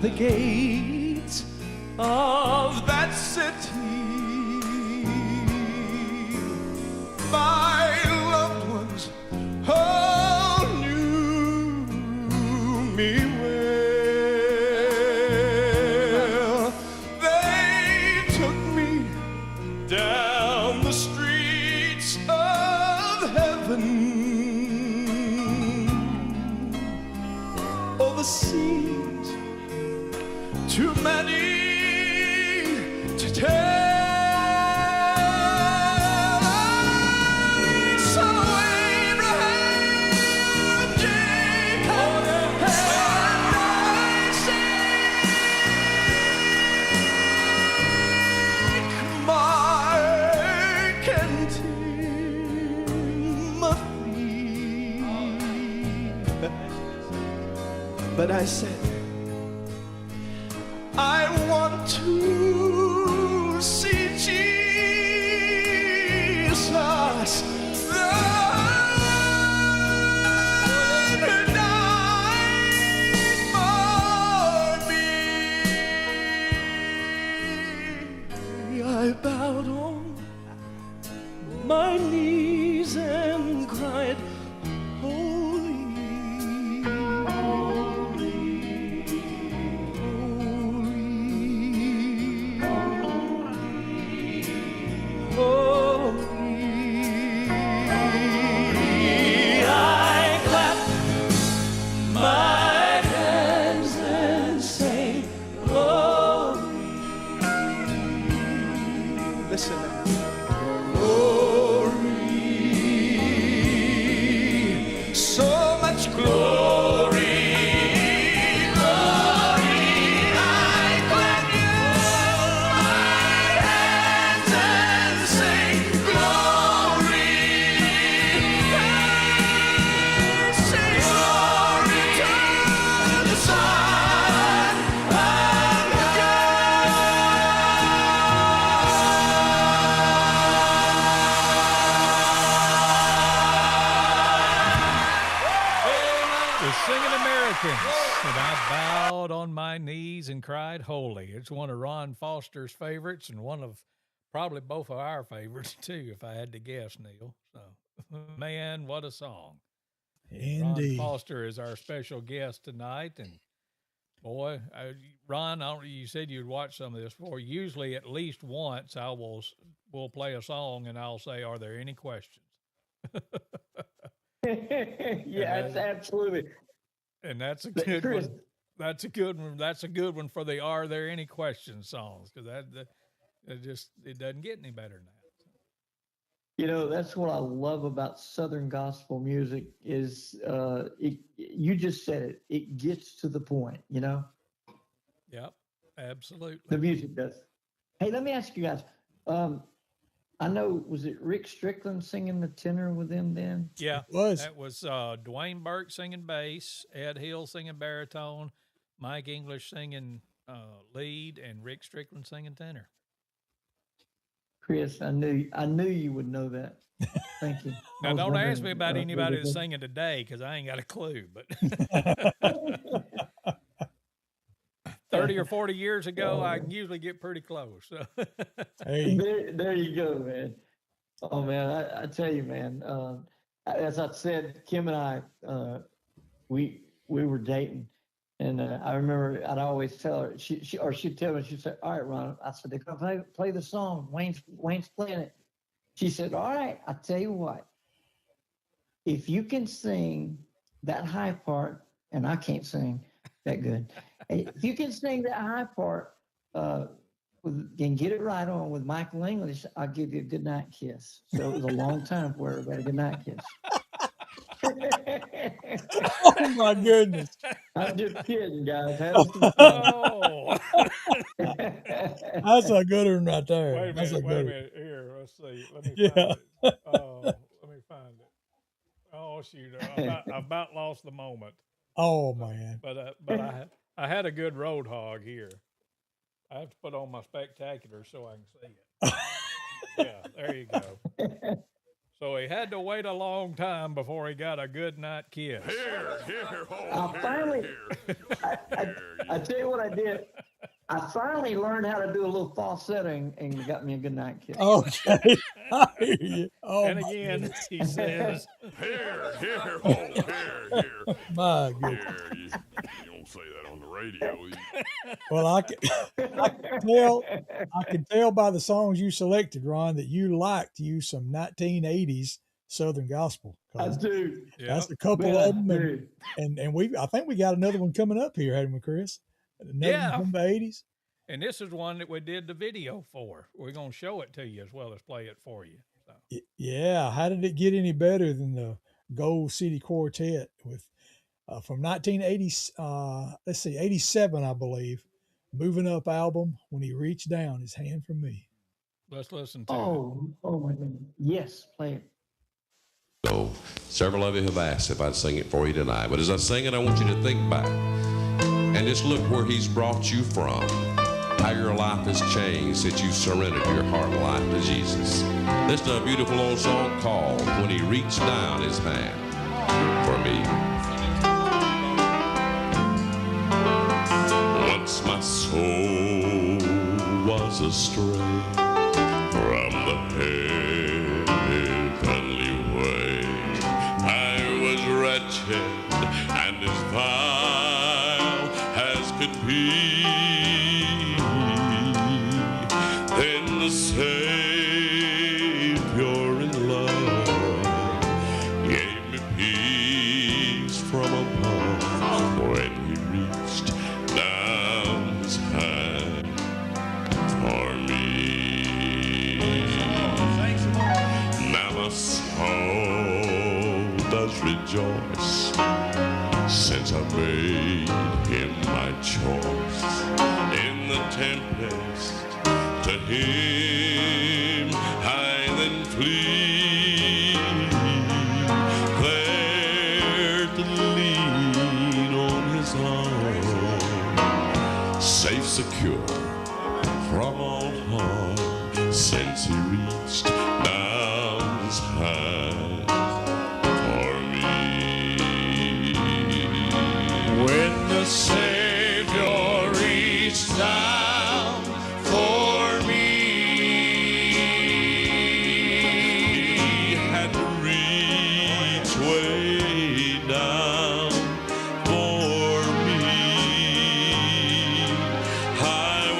The gates of that city, my loved ones all knew me well. They took me down the streets of heaven. Oh, the seas, too many to tell. But I said, I want to see Jesus. I bowed on my knees and cried, holy, holy, holy, holy. I clapped my hands and sang, glory. Listen now. Glory, so much glory, glory. I clap my hands and sing glory, sing glory to the Son of The Singing Americans, and I bowed on my knees and cried holy. It's one of Ron Foster's favorites and one of probably both of our favorites too, if I had to guess, Neil. So, man, what a song. Indeed. Ron Foster is our special guest tonight. And boy, Ron, you said you'd watch some of this before. Usually at least once we'll play a song and I'll say, are there any questions? Yes, absolutely. And that's a But good Chris, one. That's a good one. That's a good one for the "Are There Any Questions" songs, because it doesn't get any better than that. that's what I love about Southern gospel music is you just said it. It gets to the point, Yep, absolutely. the music does. Hey, let me ask you guys. I know, was it Rick Strickland singing the tenor with them then? Yeah, It was. that was Dwayne Burke singing bass, Ed Hill singing baritone, Mike English singing lead, and Rick Strickland singing tenor. Chris, I knew you would know that. Thank you. Now, I was don't ask wondering, me about anybody that's was singing today, because I ain't got a clue. But it- 30 or 40 years ago, I can usually get pretty close. So. Hey, there you go, man. Oh man, I tell you, man. As I said, Kim and I, we were dating, and I remember I'd always tell her she'd tell me, she'd say, "All right, Ron." I said, "They're gonna play the song. Wayne's playing it." She said, "All right, I tell you what. If you can sing that high part, and I can't sing that good, if you can sing that high part, and get it right on with Michael English, I'll give you a good night kiss." So it was a long time for her, but a good night kiss. oh my goodness. I'm just kidding, guys. Have some fun. Oh. That's a good one right there. Wait a That's minute, a wait a good one. minute. Here, let's see. Let me Yeah. find it. Let me find it. Oh, shoot. I about lost the moment. Oh man. But I had a good road hog here. I have to put on my spectacular so I can see it. Yeah, there you go. So he had to wait a long time before he got a good night kiss. Here, I finally, I tell you what I did. I finally learned how to do a little falsetto and got me a good night kiss. Okay. I hear you. Oh And my again, goodness. he says, here. My goodness. Here, you don't say that on the radio. Well, I can tell by the songs you selected, Ron, that you like to use some 1980s Southern gospel. I do. That's a couple Man, of them, I do. and I think we got another one coming up here, hadn't we, Chris? Another Yeah. one from the 80s. and this is one that we did the video for. We're going to show it to you as well as play it for you. So. Yeah. How did it get any better than the Gold City Quartet with from 1980? Let's see, 87, I believe. Moving Up album. When he reached down his hand from me. Let's listen to it. Oh my goodness. Yes, play it. So several of you have asked if I'd sing it for you tonight. But as I sing it, I want you to think back and just look where he's brought you from, how your life has changed since you surrendered your heart and life to Jesus. Listen to a beautiful old song called When He Reached Down His Hand for Me. Once my soul was astray from the heavenly way. I was wretched and as vile as could be. Then the Savior in love gave me peace from above when He reached down His hand for me. Now my soul does rejoice since I made Him my choice. In the tempest to Him I then flee, there to lean on His arm, safe, secure from all harm, since He reached down His hand for me. When the Savior reached down for me, He had to reach way down for me. I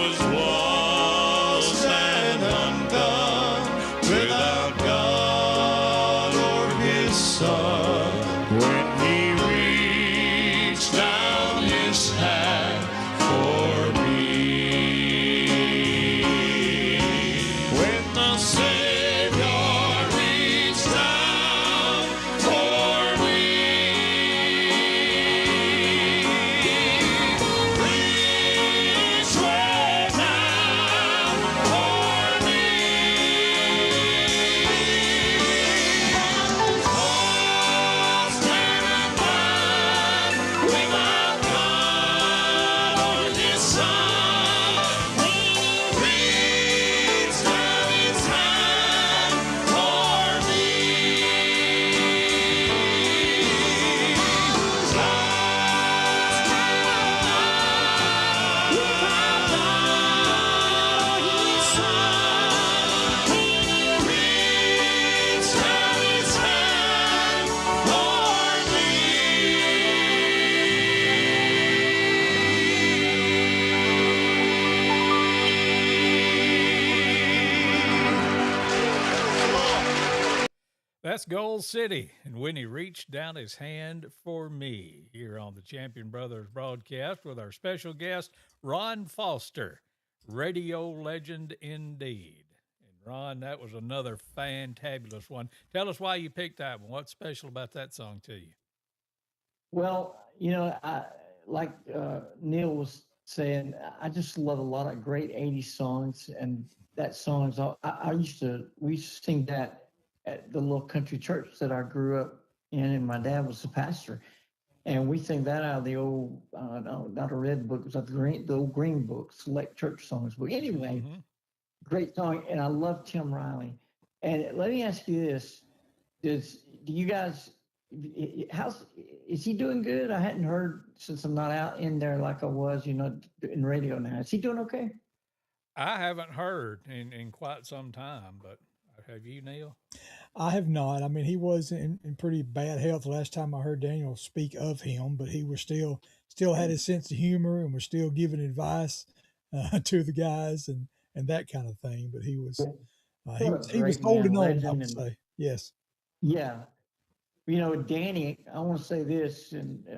was lost and undone, without God or His Son, when He reached down His hand for me. When the Savior reached down for me, reached way down for me. Lost and undone, without God or His Son, reached down His hand for me. Lost and undone, without God or His Son, reached down His hand for me. That's Gold City, and when He reached down His hand for me, here on the Champion Brothers broadcast with our special guest, Ron Foster, radio legend indeed. And Ron, that was another fantabulous one. Tell us why you picked that one. What's special about that song to you? Well, like Neal was saying, I just love a lot of great 80s songs, and that song's we used to sing that at the little country church that I grew up in, and my dad was the pastor. And we sing that out of the old, no, not a red book, it was the old green book, Select Church Songs book. Anyway, great song, and I love Tim Riley. And let me ask you this: do you guys? Is he doing good? I hadn't heard since I'm not out in there like I was, in radio now. Is he doing okay? I haven't heard in quite some time, but have you, Neal? I have not. I mean, he was in pretty bad health last time I heard Daniel speak of him, but he was still had his sense of humor and was still giving advice to the guys and that kind of thing. But he was holding on, I would say. Yes. Yeah. Danny, I want to say this, and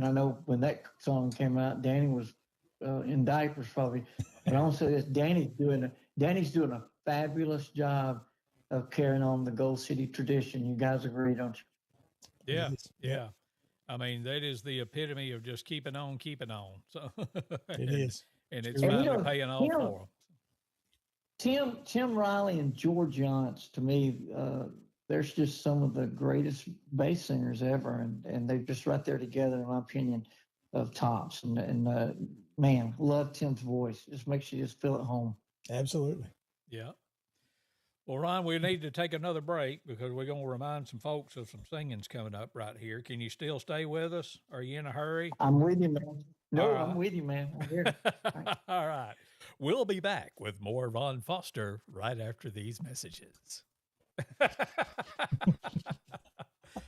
I know when that song came out, Danny was in diapers probably, but I want to say this: Danny's doing a fabulous job of carrying on the Gold City tradition. You guys agree, don't you? Yeah, yeah. I mean, that is the epitome of just keeping on. So it is, and it's finally paying off for them. Tim Riley and George Yance, to me, there's just some of the greatest bass singers ever, and they're just right there together, in my opinion. of tops, and man, love Tim's voice. Just makes you just feel at home. Absolutely. Yeah. Well, Ron, we need to take another break because we're going to remind some folks of some singings coming up right here. Can you still stay with us? Are you in a hurry? I'm with you, man. No, All right. I'm with you, man. I'm here. All right. We'll be back with more Ron Foster right after these messages.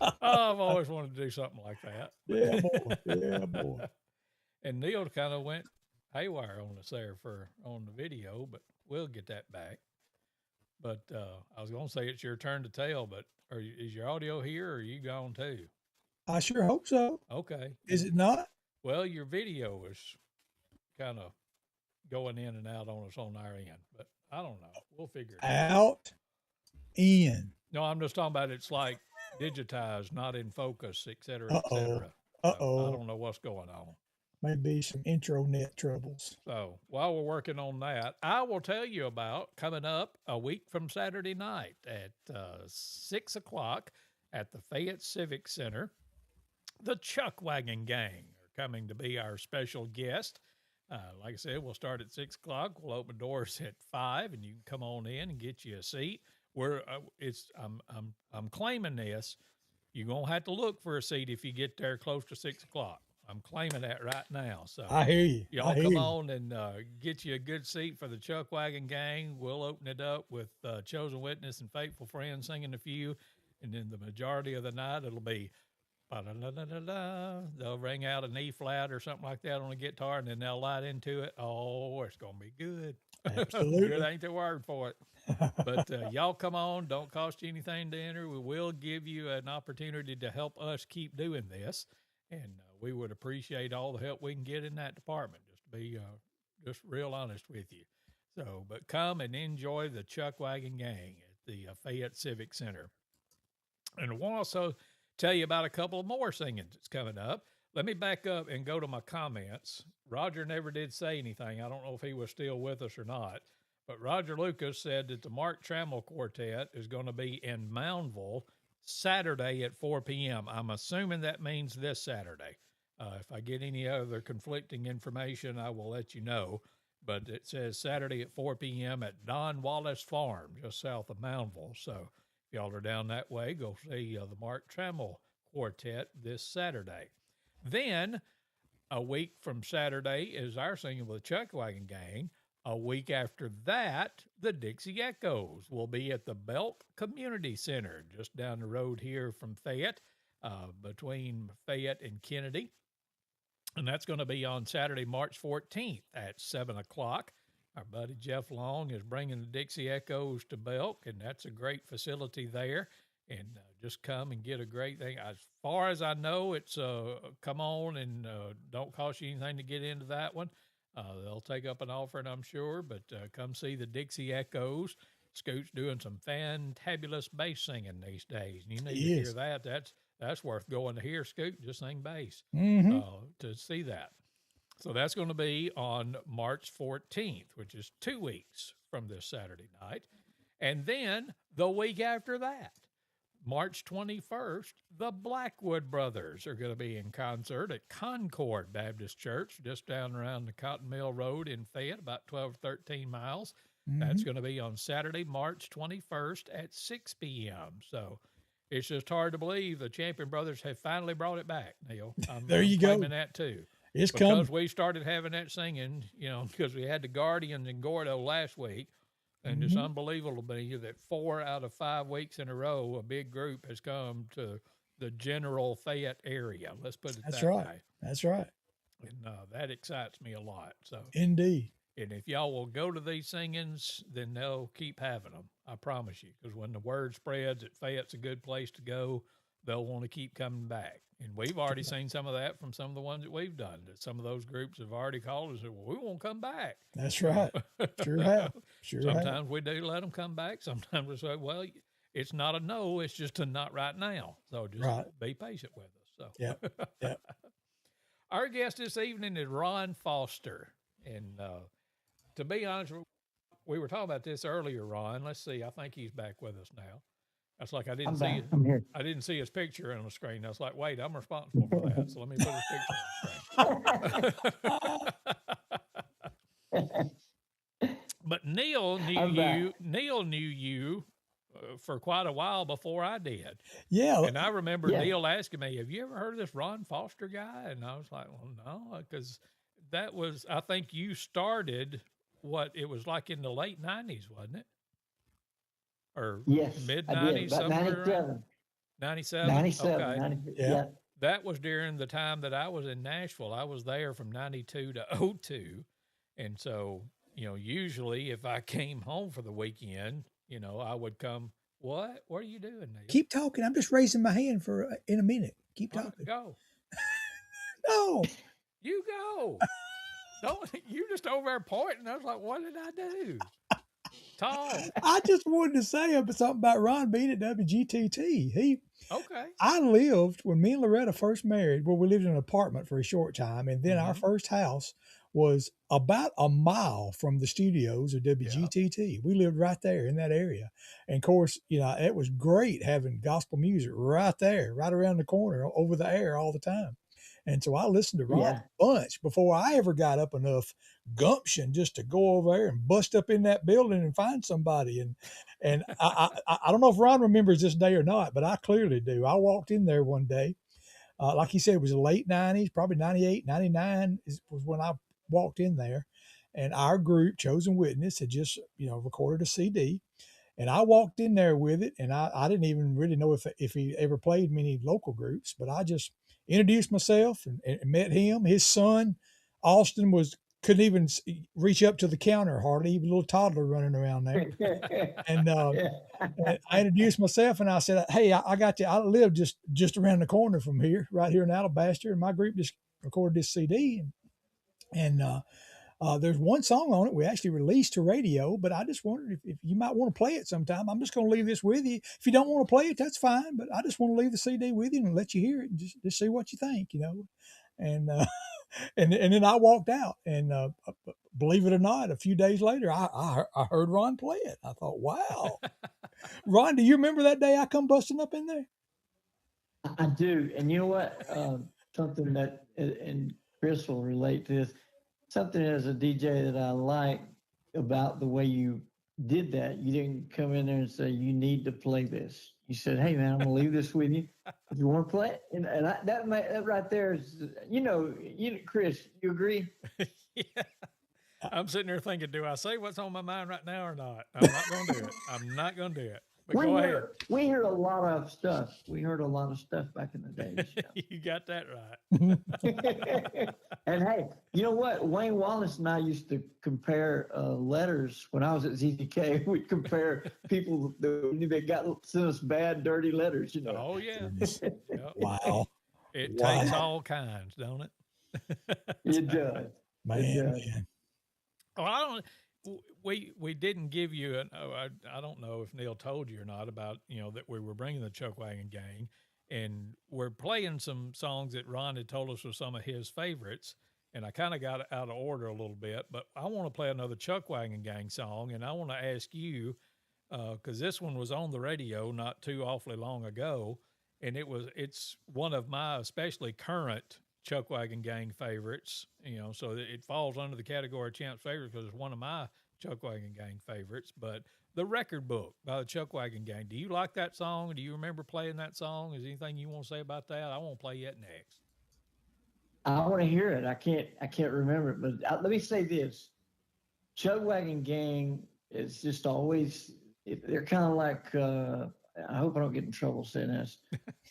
I've always wanted to do something like that. Yeah, boy. Yeah, boy. And Neil kind of went haywire on us there on the video, but we'll get that back. But I was going to say it's your turn to tell, but is your audio here or are you gone too? I sure hope so. Okay. Is it not? Well, your video is kind of going in and out on us on our end, but I don't know. We'll figure it out. Out, in. No, I'm just talking about it's like digitized, not in focus, et cetera, et Uh-oh. cetera. Uh-oh. I don't know what's going on. Maybe some intro net troubles. So while we're working on that, I will tell you about coming up a week from Saturday night at 6 o'clock at the Fayette Civic Center. The Chuck Wagon Gang are coming to be our special guest. Like I said, we'll start at 6 o'clock. We'll open doors at 5, and you can come on in and get you a seat. I'm claiming this. You're gonna have to look for a seat if you get there close to 6 o'clock. I'm claiming that right now. So I hear you. y'all come on and get you a good seat for the Chuck Wagon Gang. We'll open it up with Chosen Witness and Faithful Friends singing a few, and then the majority of the night it'll be ba-da-da-da-da-da. They'll ring out an E flat or something like that on a guitar, and then they'll light into it. Oh, it's gonna be good. Absolutely. Good ain't the word for it. But y'all come on. Don't cost you anything to enter. We will give you an opportunity to help us keep doing this, and we would appreciate all the help we can get in that department. Just to be just real honest with you. So, but come and enjoy the Chuck Wagon Gang at the Fayette Civic Center. And we'll also tell you about a couple of more singings that's coming up. Let me back up and go to my comments. Roger never did say anything. I don't know if he was still with us or not, but Roger Lucas said that the Mark Trammell Quartet is going to be in Moundville Saturday at 4 p.m. I'm assuming that means this Saturday. If I get any other conflicting information, I will let you know. But it says Saturday at 4 p.m. at Don Wallace Farm, just south of Moundville. So if y'all are down that way, go see the Mark Trammell Quartet this Saturday. Then a week from Saturday is our singing with the Chuck Wagon Gang. A week after that, the Dixie Echoes will be at the Belk Community Center, just down the road here from Fayette, between Fayette and Kennedy. And that's going to be on Saturday, March 14th at 7 o'clock. Our buddy Jeff Long is bringing the Dixie Echoes to Belk, and that's a great facility there. And just come and get a great thing. As far as I know, it's come on and don't cost you anything to get into that one. They'll take up an offering, I'm sure, but come see the Dixie Echoes. Scoot's doing some fantabulous bass singing these days. You need to hear that. That's worth going to hear Scoot just sing bass to see that. So that's going to be on March 14th, which is 2 weeks from this Saturday night. And then the week after that, March 21st, the Blackwood Brothers are going to be in concert at Concord Baptist Church, just down around the Cotton Mill Road in Fayette, about 12 or 13 miles. That's going to be on Saturday, March 21st at 6 p.m. So it's just hard to believe the Champion Brothers have finally brought it back, Neil. I'm claiming that too. It's because we started having that singing, because we had the Guardians in Gordo last week. And it's unbelievable to me that 4 out of 5 weeks in a row, a big group has come to the general Fayette area. Let's put it that way. That's right. And that excites me a lot. So Indeed. And if y'all will go to these singings, then they'll keep having them. I promise you. Because when the word spreads that Fayette's a good place to go, they'll want to keep coming back. And we've already seen some of that from some of the ones that we've done. That some of those groups have already called and said, well, we won't come back. That's right. Sure have. Sometimes we do let them come back. Sometimes we say, well, it's not a no. It's just a not right now. So just be patient with us. So yeah. Our guest this evening is Ron Foster. And to be honest, we were talking about this earlier, Ron. Let's see. I think he's back with us now. That's like I I'm didn't back. see I'm here. I didn't see his picture on the screen. I was like, wait, I'm responsible for that. So let me put his picture on the screen. But Neal knew I'm back. you. Neal knew you for quite a while before I did. Yeah. And I remember Yeah. Neal asking me, "Have you ever heard of this Ron Foster guy?" And I was like, "Well, no," because that was I think you started what it was like in the late '90s, wasn't it? Or Yes, mid I did. '90s, About somewhere around 97. 97. 97. Okay. 97. Yeah. Yeah. That was during the time that I was in Nashville. I was there from 92 to '02. And so, usually if I came home for the weekend, I would come, what? What are you doing, Neal? Keep talking. I'm just raising my hand for in a minute. Keep All right, talking. go. No. You go. Don't you just over there pointing. I was like, what did I do? Talk. I just wanted to say something about Ron being at WGTT. Okay. I lived when me and Loretta first married. Well, we lived in an apartment for a short time, and then our Mhm. first house was about a mile from the studios of WGTT. We lived right there in that area, and of course, it was great having gospel music right there, right around the corner, over the air all the time. And so I listened to Ron Yeah. a bunch before I ever got up enough gumption just to go over there and bust up in that building and find somebody. And I don't know if Ron remembers this day or not, but I clearly do. I walked in there one day, like he said, it was the late '90s, probably '98, '99 was when I walked in there, and our group, Chosen Witness, had just recorded a CD. And I walked in there with it, and I didn't even really know if he ever played many local groups, but I just introduced myself and met him. His son, Austin, couldn't even reach up to the counter hardly, even a little toddler running around there. And and I introduced myself, and I said, "Hey, I got you. I live just around the corner from here, right here in Alabaster, and my group just recorded this CD, and there's one song on it we actually released to radio, but I just wondered if you might want to play it sometime. I'm just going to leave this with you. If you don't want to play it, that's fine, but I just want to leave the CD with you and let you hear it and just see what you think, And and then I walked out, and believe it or not, a few days later, I heard Ron play it. I thought, wow, Ron, do you remember that day I come busting up in there? I do. And you know what? Something that, and Chris will relate to this, something as a DJ that I like about the way you did that. You didn't come in there and say, you need to play this. You said, hey, man, I'm going to leave this with you. If you want to play it. And that right there is, Chris, you agree? Yeah. I'm sitting there thinking, do I say what's on my mind right now or not? I'm not going to do it. I'm not going to do it. But go ahead. We hear a lot of stuff. We heard a lot of stuff back in the days. You got that right. And hey, you know what? Wayne Wallace and I used to compare letters when I was at ZDK. We'd compare people that got sent us bad, dirty letters. Oh yeah. Yep. Wow. It takes all kinds, don't it? It does. Man. Well, I don't. We didn't give you I don't know if Neal told you or not about that we were bringing the Chuck Wagon Gang, and we're playing some songs that Ron had told us were some of his favorites, and I kind of got out of order a little bit, but I want to play another Chuck Wagon Gang song, and I want to ask you because this one was on the radio not too awfully long ago, and it's one of my especially current Chuck Wagon Gang favorites, so it falls under the category of Champ's favorites because it's one of my Chuck Wagon Gang favorites. But the Record Book by the Chuck Wagon Gang. Do you like that song? Do you remember playing that song? Is there anything you want to say about that? I won't play it next. I want to hear it. I can't remember it, but let me say this: Chuck Wagon Gang is just always. They're kind of like. I hope I don't get in trouble saying this.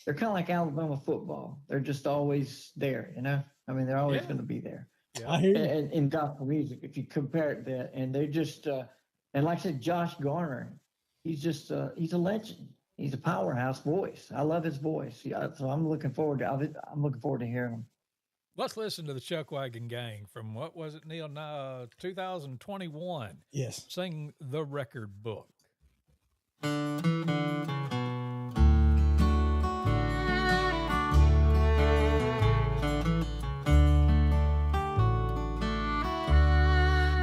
They're kind of like Alabama football. They're just always there, I mean, they're always going to be there. Yeah. I hear you. And in gospel music, if you compare it to that, and they're just, and like I said, Josh Garner, he's just, he's a legend. He's a powerhouse voice. I love his voice. Yeah, so I'm looking forward to hearing him. Let's listen to the Chuck Wagon Gang from what was it, Neal? 2021. Yes. Sing The Record Book.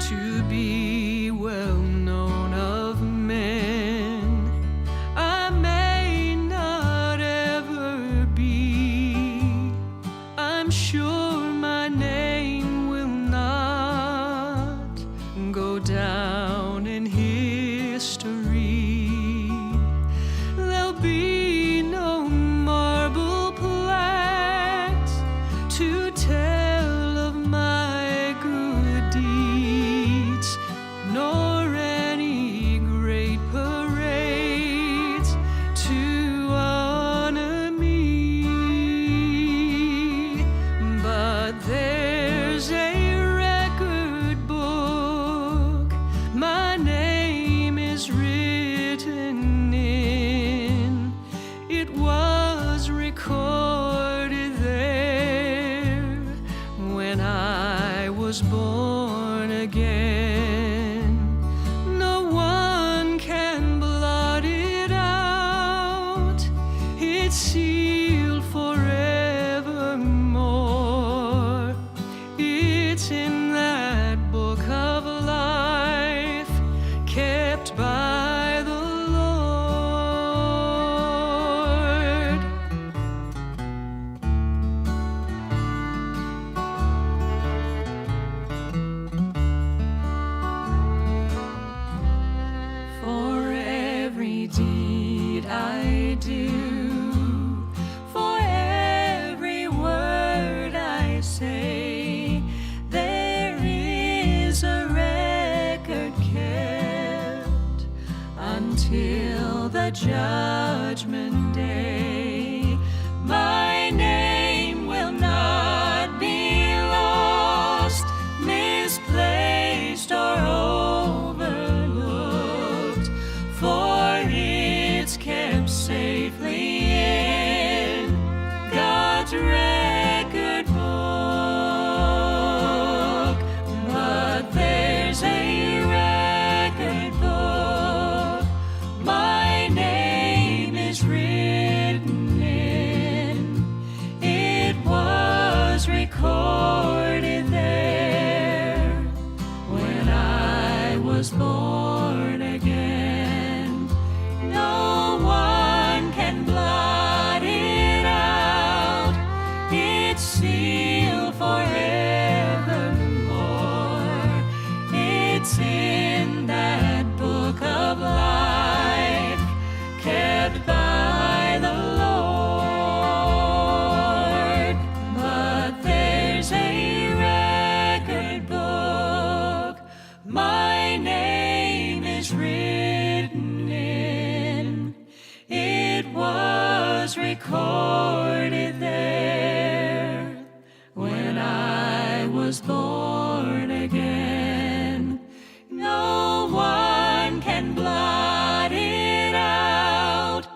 To be well known of men, I may history. There'll be no marble plaques to tell of my good deeds, nor any great parades to honor me. But there's a record book my name is written in. It was recorded there when I was born again. No one can blot it out. It's sealed forevermore. It's in that book of life kept by the Lord. For every deed I do, for every word I say, there is a record kept until the judgment day. My name will not be lost, misplaced, or overlooked, for it's kept safely in God's record book. But there's a record book my name is written in. It was recorded there when I was born again. No one can blot it out. It's sealed forevermore. It's in that book of life kept by the Lord. But there's a record book my name is written in. It was recorded there when I was born again. No one can blot it out.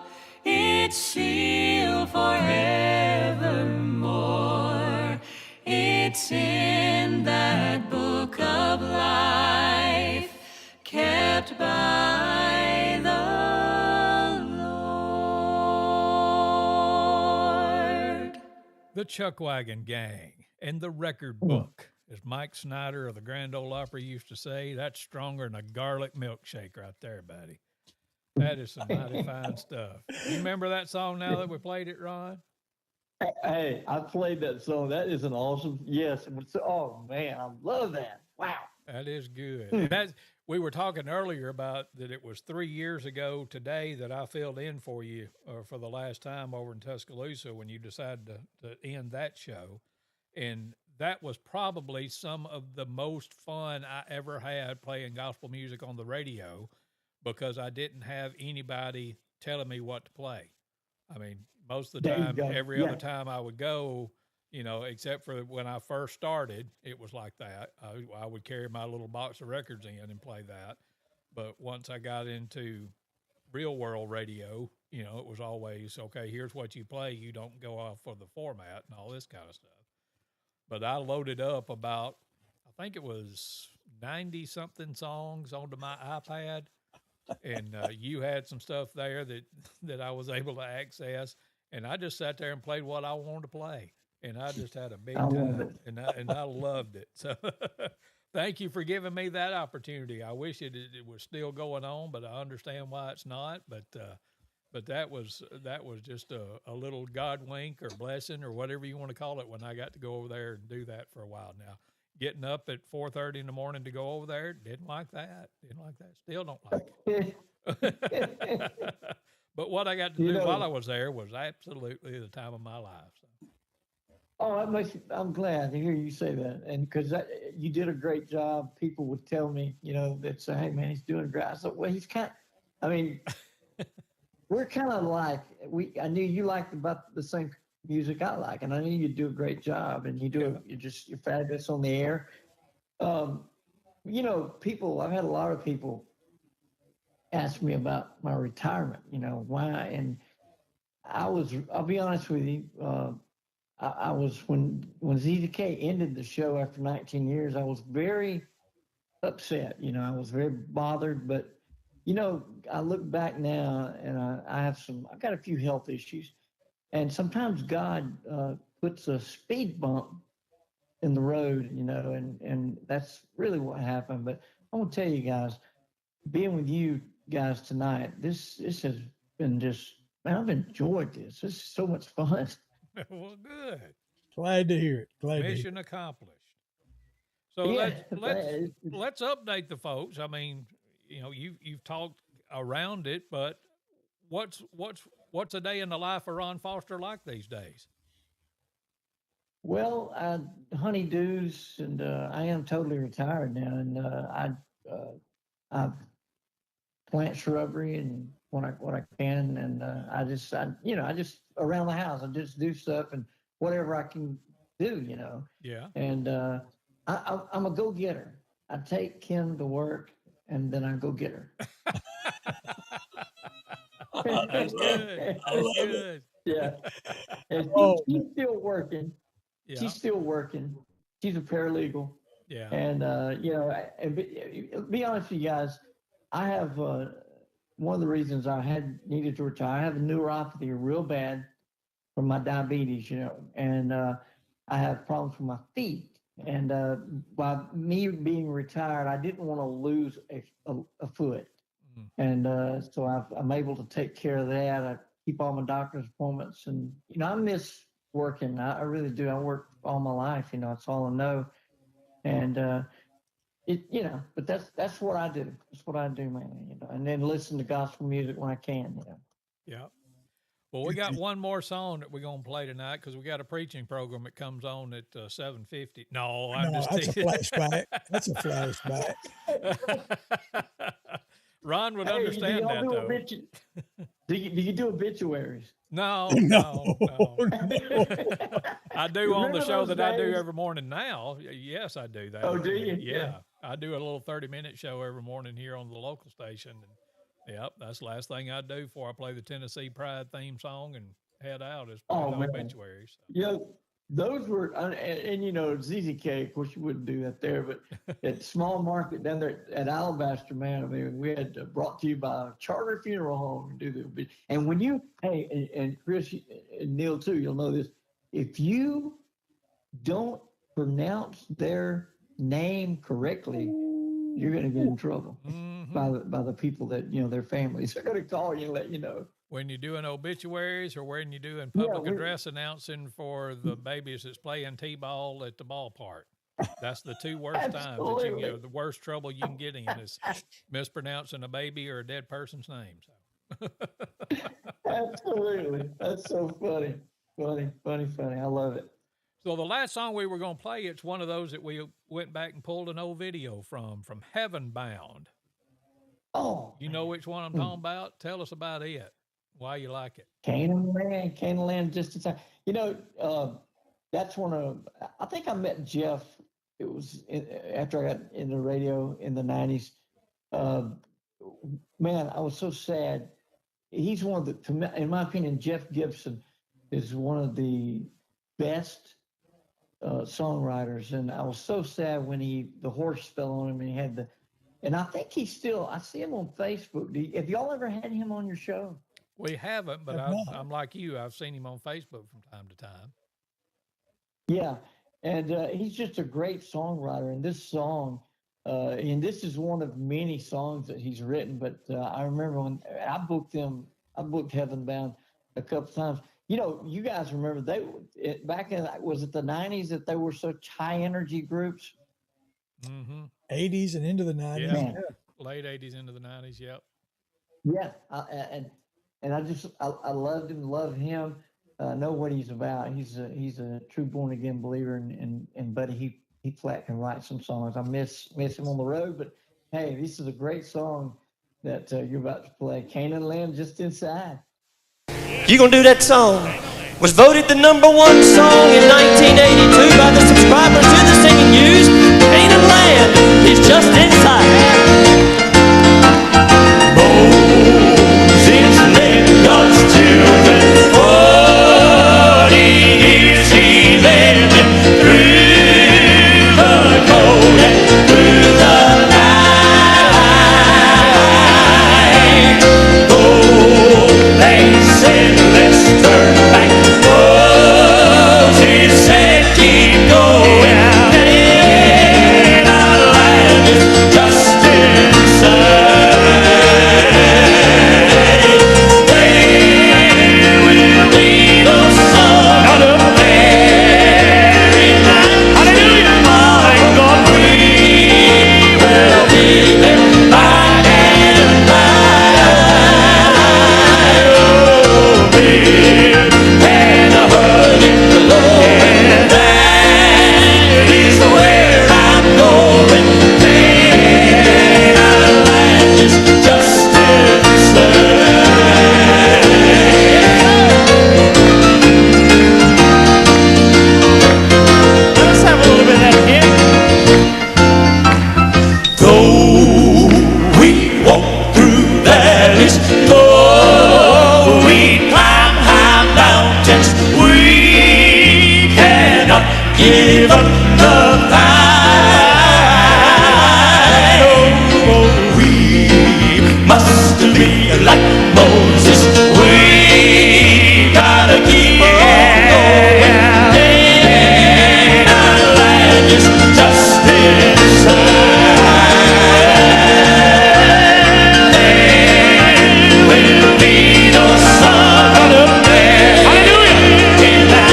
It's sealed forevermore. It's in that book of life kept by the Lord. The Chuckwagon Gang and the record book. As Mike Snyder of the Grand Ole Opry used to say, that's stronger than a garlic milkshake right there, buddy. That is some mighty fine stuff. You remember that song now that we played it, Ron? Hey, I played that song. That is an awesome. Yes. Oh man, I love that. Wow. That is good. And that's, we were talking earlier about that it was 3 years ago today that I filled in for you for the last time over in Tuscaloosa when you decided to end that show. And that was probably some of the most fun I ever had playing gospel music on the radio because I didn't have anybody telling me what to play. I mean, most of the There you time, go. every Yeah. other time I would go, you know, except for when I first started, it was like that. I would carry my little box of records in and play that. But once I got into real world radio, you know, it was always, okay, here's what you play. You don't go off of the format and all this kind of stuff. But I loaded up about, I think it was 90 something songs onto my iPad. And you had some stuff there that I was able to access. And I just sat there and played what I wanted to play. And I just had a big I love time. it. And I loved it. So thank you for giving me that opportunity. I wish it was still going on, but I understand why it's not. But that was just a little God wink or blessing or whatever you want to call it when I got to go over there and do that for a while now. getting up at 4:30 in the morning to go over there. Didn't like that. Didn't like that. Still don't like it. But what I got to do while I was there was absolutely the time of my life. So. Oh, that makes. I'm glad to hear you say that, and because you did a great job. People would tell me, that say, "Hey, man, he's doing great." I said, "Well, he's kind. I mean, we're kind of like I knew you liked about the same music I like, and I knew you'd do a great job, and you're fabulous on the air. People. I've had a lot of people ask me about my retirement. Why, and I'll be honest with you. I was when ZZK ended the show after 19 years, I was very upset. I was very bothered. But I look back now, and I've got a few health issues, and sometimes God puts a speed bump in the road, and that's really what happened. But I want to tell you guys, being with you guys tonight, this has been just, man, I've enjoyed this. This is so much fun. Well, good. Glad to hear it. Mission accomplished. So let's update the folks. I mean, you've talked around it, but what's a day in the life of Ron Foster like these days? Well, honeydews, and I am totally retired now, and I plant shrubbery and what I can, and I just around the house, I just do stuff and whatever I can do, Yeah. And I'm a go-getter. I take Kim to work, and then I go get her. That's good. That's good. Yeah. And she's still working. Yeah. She's still working. She's a paralegal. Yeah. And, be honest with you guys, I have one of the reasons I needed to retire. I have a neuropathy real bad from my diabetes, and I have problems with my feet. And by me being retired, I didn't want to lose a foot. Mm. And so I'm able to take care of that. I keep all my doctor's appointments, and I miss working. I really do. I work all my life. It's all I know. And but that's what I do. That's what I do, man. And then listen to gospel music when I can. Yeah. Well, we got one more song that we're gonna play tonight because we got a preaching program that comes on at 7:50. No, that's a flashback. That's a flashback. Ron would understand that, though. Do you do obituaries? No. I do on the show that I do every morning now. Yes, I do that. Oh, do you? Yeah. I do a little 30-minute show every morning here on the local station. And, yep, that's the last thing I do before I play the Tennessee Pride theme song and head out is play the obituaries. So. Those were, and ZZK, of course, you wouldn't do that there, but at Small Market down there at Alabaster, man, I mean, we had brought to you by a charter funeral home to do the, and when and Chris and Neal too, you'll know this, if you don't pronounce their name correctly, you're going to get in trouble by the people that, their families are going to call you and let you know. When you're doing obituaries or when you're doing public address announcing for the babies that's playing T-ball at the ballpark. That's the two worst times that you can get, the worst trouble you can get in is mispronouncing a baby or a dead person's name. So. Absolutely. That's so funny. Funny. I love it. So the last song we were going to play, it's one of those that we went back and pulled an old video from Heaven Bound. Oh. You know which one I'm talking about? Tell us about it. Why you like it? Canaan Land, just in time. That's one of, I think I met Jeff. It was after I got in the radio in the 90s. Man, I was so sad. He's one of the, in my opinion, Jeff Gibson is one of the best songwriters. And I was so sad when the horse fell on him and he had and I think I see him on Facebook. Have y'all ever had him on your show? We haven't, but I'm like you. I've seen him on Facebook from time to time. Yeah, and he's just a great songwriter. And this song, and this is one of many songs that he's written. But I remember when I booked Heaven Bound a couple times. You guys remember back in, was it the 90s that they were such high energy groups? Mm-hmm. 80s and into the 90s. Yeah. Man. Late 80s into the 90s. Yep. Yeah, and I loved him, love him. Know what he's about. He's a true born again believer, and buddy, he flat can write some songs. I miss him on the road, but hey, this is a great song that you're about to play. Canaan Land Just Inside. You gonna do that song? Was voted the #1 song in 1982 by the subscribers to the Singing News. Canaan Land is just inside. Moses led God's children 40 years. He led them through the cold and through the night. Though they said, let's turn back, Moses said, keep going. And our land is just inside. Give up the fight. Oh, we must be like Moses. We gotta keep on going. And our land is just inside. There will be no sun up there. Hallelujah! In that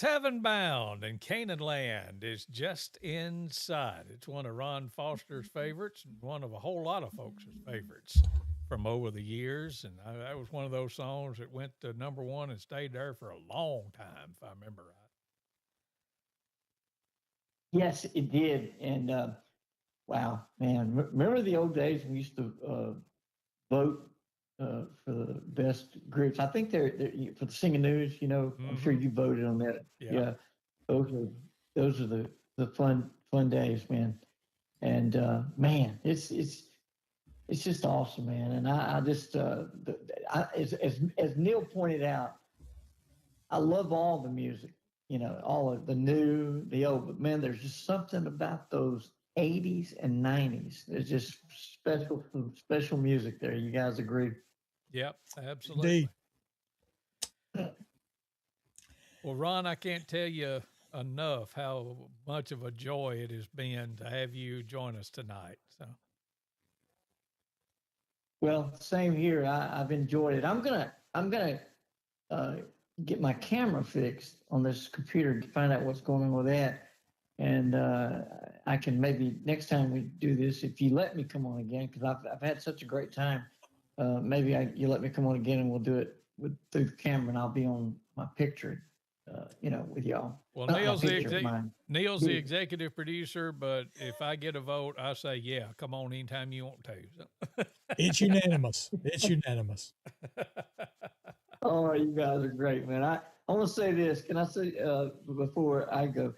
Heaven Bound and Canaan Land is just inside. It's one of Ron Foster's favorites and one of a whole lot of folks' favorites from over the years. And that was one of those songs that went to #1 and stayed there for a long time, if I remember right. Yes, it did. And wow, man, remember the old days when we used to vote for the best groups? I think they're for the Singing News. You know, I'm sure you voted on that. Yeah, those are the fun days, man. And man, it's just awesome, man. And I just as Neal pointed out, I love all the music. You know, all of the new, the old, but man, there's just something about those 80s and 90s. There's just special music there. You guys agree? Yep, absolutely. Indeed. Well, Ron, I can't tell you enough how much of a joy it has been to have you join us tonight. So, well, same here. I've enjoyed it. I'm gonna get my camera fixed on this computer to find out what's going on with that. And I can maybe next time we do this, if you let me come on again, because I've had such a great time. Maybe you let me come on again and we'll do it through the camera, and I'll be on my picture, with y'all. Well, Not my Neal's picture, mine. the executive producer, but if I get a vote, I say, yeah, come on anytime you want to. So. It's unanimous. It's unanimous. Oh, you guys are great, man. I want to say this. Can I say before I go?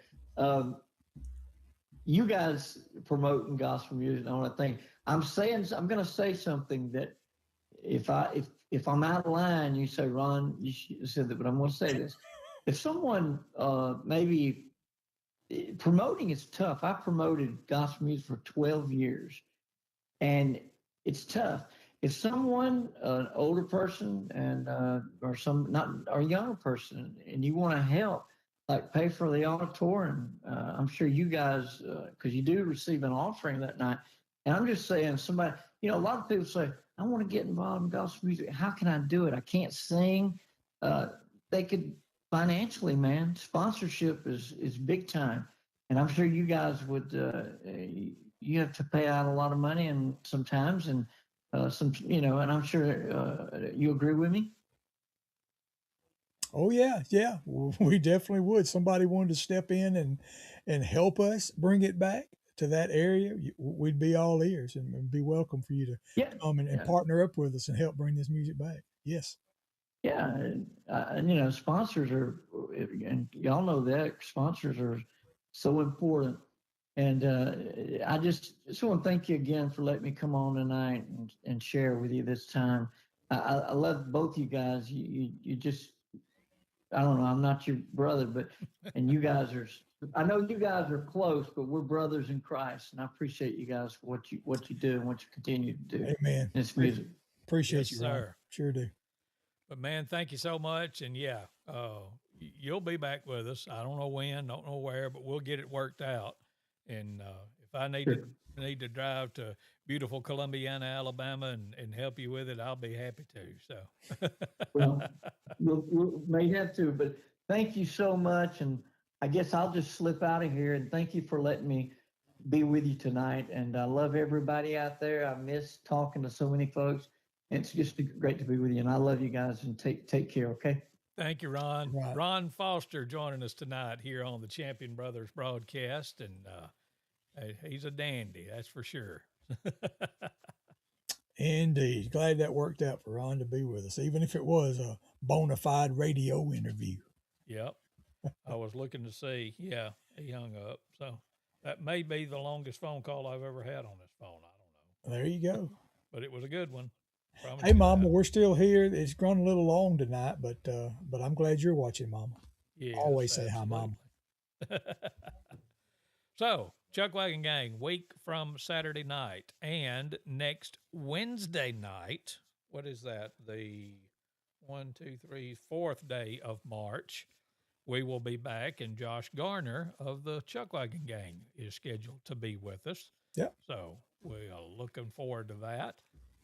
You guys promoting gospel music and all that thing. I'm going to say something that if I'm out of line, you say, Ron, you said that, but I'm going to say this. If someone maybe promoting is tough. I promoted gospel music for 12 years, and it's tough. If someone, an older person and or a younger person, and you want to help, like pay for the auditorium, I'm sure you guys, because you do receive an offering that night. And I'm just saying, somebody, a lot of people say, I want to get involved in gospel music. How can I do it? I can't sing. They could financially, man. Sponsorship is big time, and I'm sure you guys would. You have to pay out a lot of money, and sometimes, and and I'm sure you agree with me. Oh yeah, yeah. We definitely would. Somebody wanted to step in and help us bring it back to that area. We'd be all ears and be welcome for you to come and partner up with us and help bring this music back. Yes. Yeah, and sponsors are, and y'all know that sponsors are so important. And I just want to thank you again for letting me come on tonight and share with you this time. I love both you guys. You just, I don't know, I'm not your brother, and you guys are, I know you guys are close, but we're brothers in Christ. And I appreciate you guys for what you do and what you continue to do. Amen. In this music. Appreciate Yes, you, Ron. sir. Sure do. But man, thank you so much. And yeah, you'll be back with us. I don't know when, don't know where, but we'll get it worked out. And if I need to drive to beautiful Columbiana, Alabama, and help you with it, I'll be happy to. So, well, we may have to, but thank you so much. And I guess I'll just slip out of here. And thank you for letting me be with you tonight. And I love everybody out there. I miss talking to so many folks. It's just great to be with you, and I love you guys. And take care, okay? Thank you, Ron. Right. Ron Foster joining us tonight here on the Champion Brothers broadcast, and he's a dandy, that's for sure. Indeed. Glad that worked out for Ron to be with us, even if it was a bona fide radio interview. Yep. I was looking to see. Yeah, he hung up. So that may be the longest phone call I've ever had on this phone. I don't know. There you go. But it was a good one. Promise Hey, Mama, that. we're still here. It's grown a little long tonight, but I'm glad you're watching, Mama. Yes, Always say hi, Mama. So, Chuck Wagon Gang, week from Saturday night and next Wednesday night. What is that? The 4th day of March. We will be back, and Josh Garner of the Chuck Wagon Gang is scheduled to be with us. Yep. So we are looking forward to that.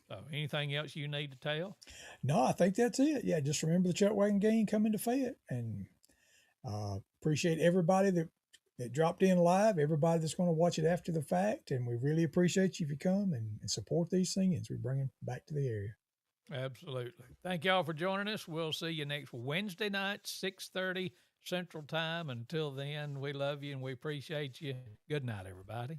So anything else you need to tell? No, I think that's it. Yeah, just remember the Chuck Wagon Gang coming to Fayette, and appreciate everybody that dropped in live, everybody that's going to watch it after the fact, and we really appreciate you if you come and support these singings. We bring them back to the area. Absolutely. Thank y'all for joining us. We'll see you next Wednesday night, 6:30 Central Time. Until then, we love you and we appreciate you. Good night, everybody.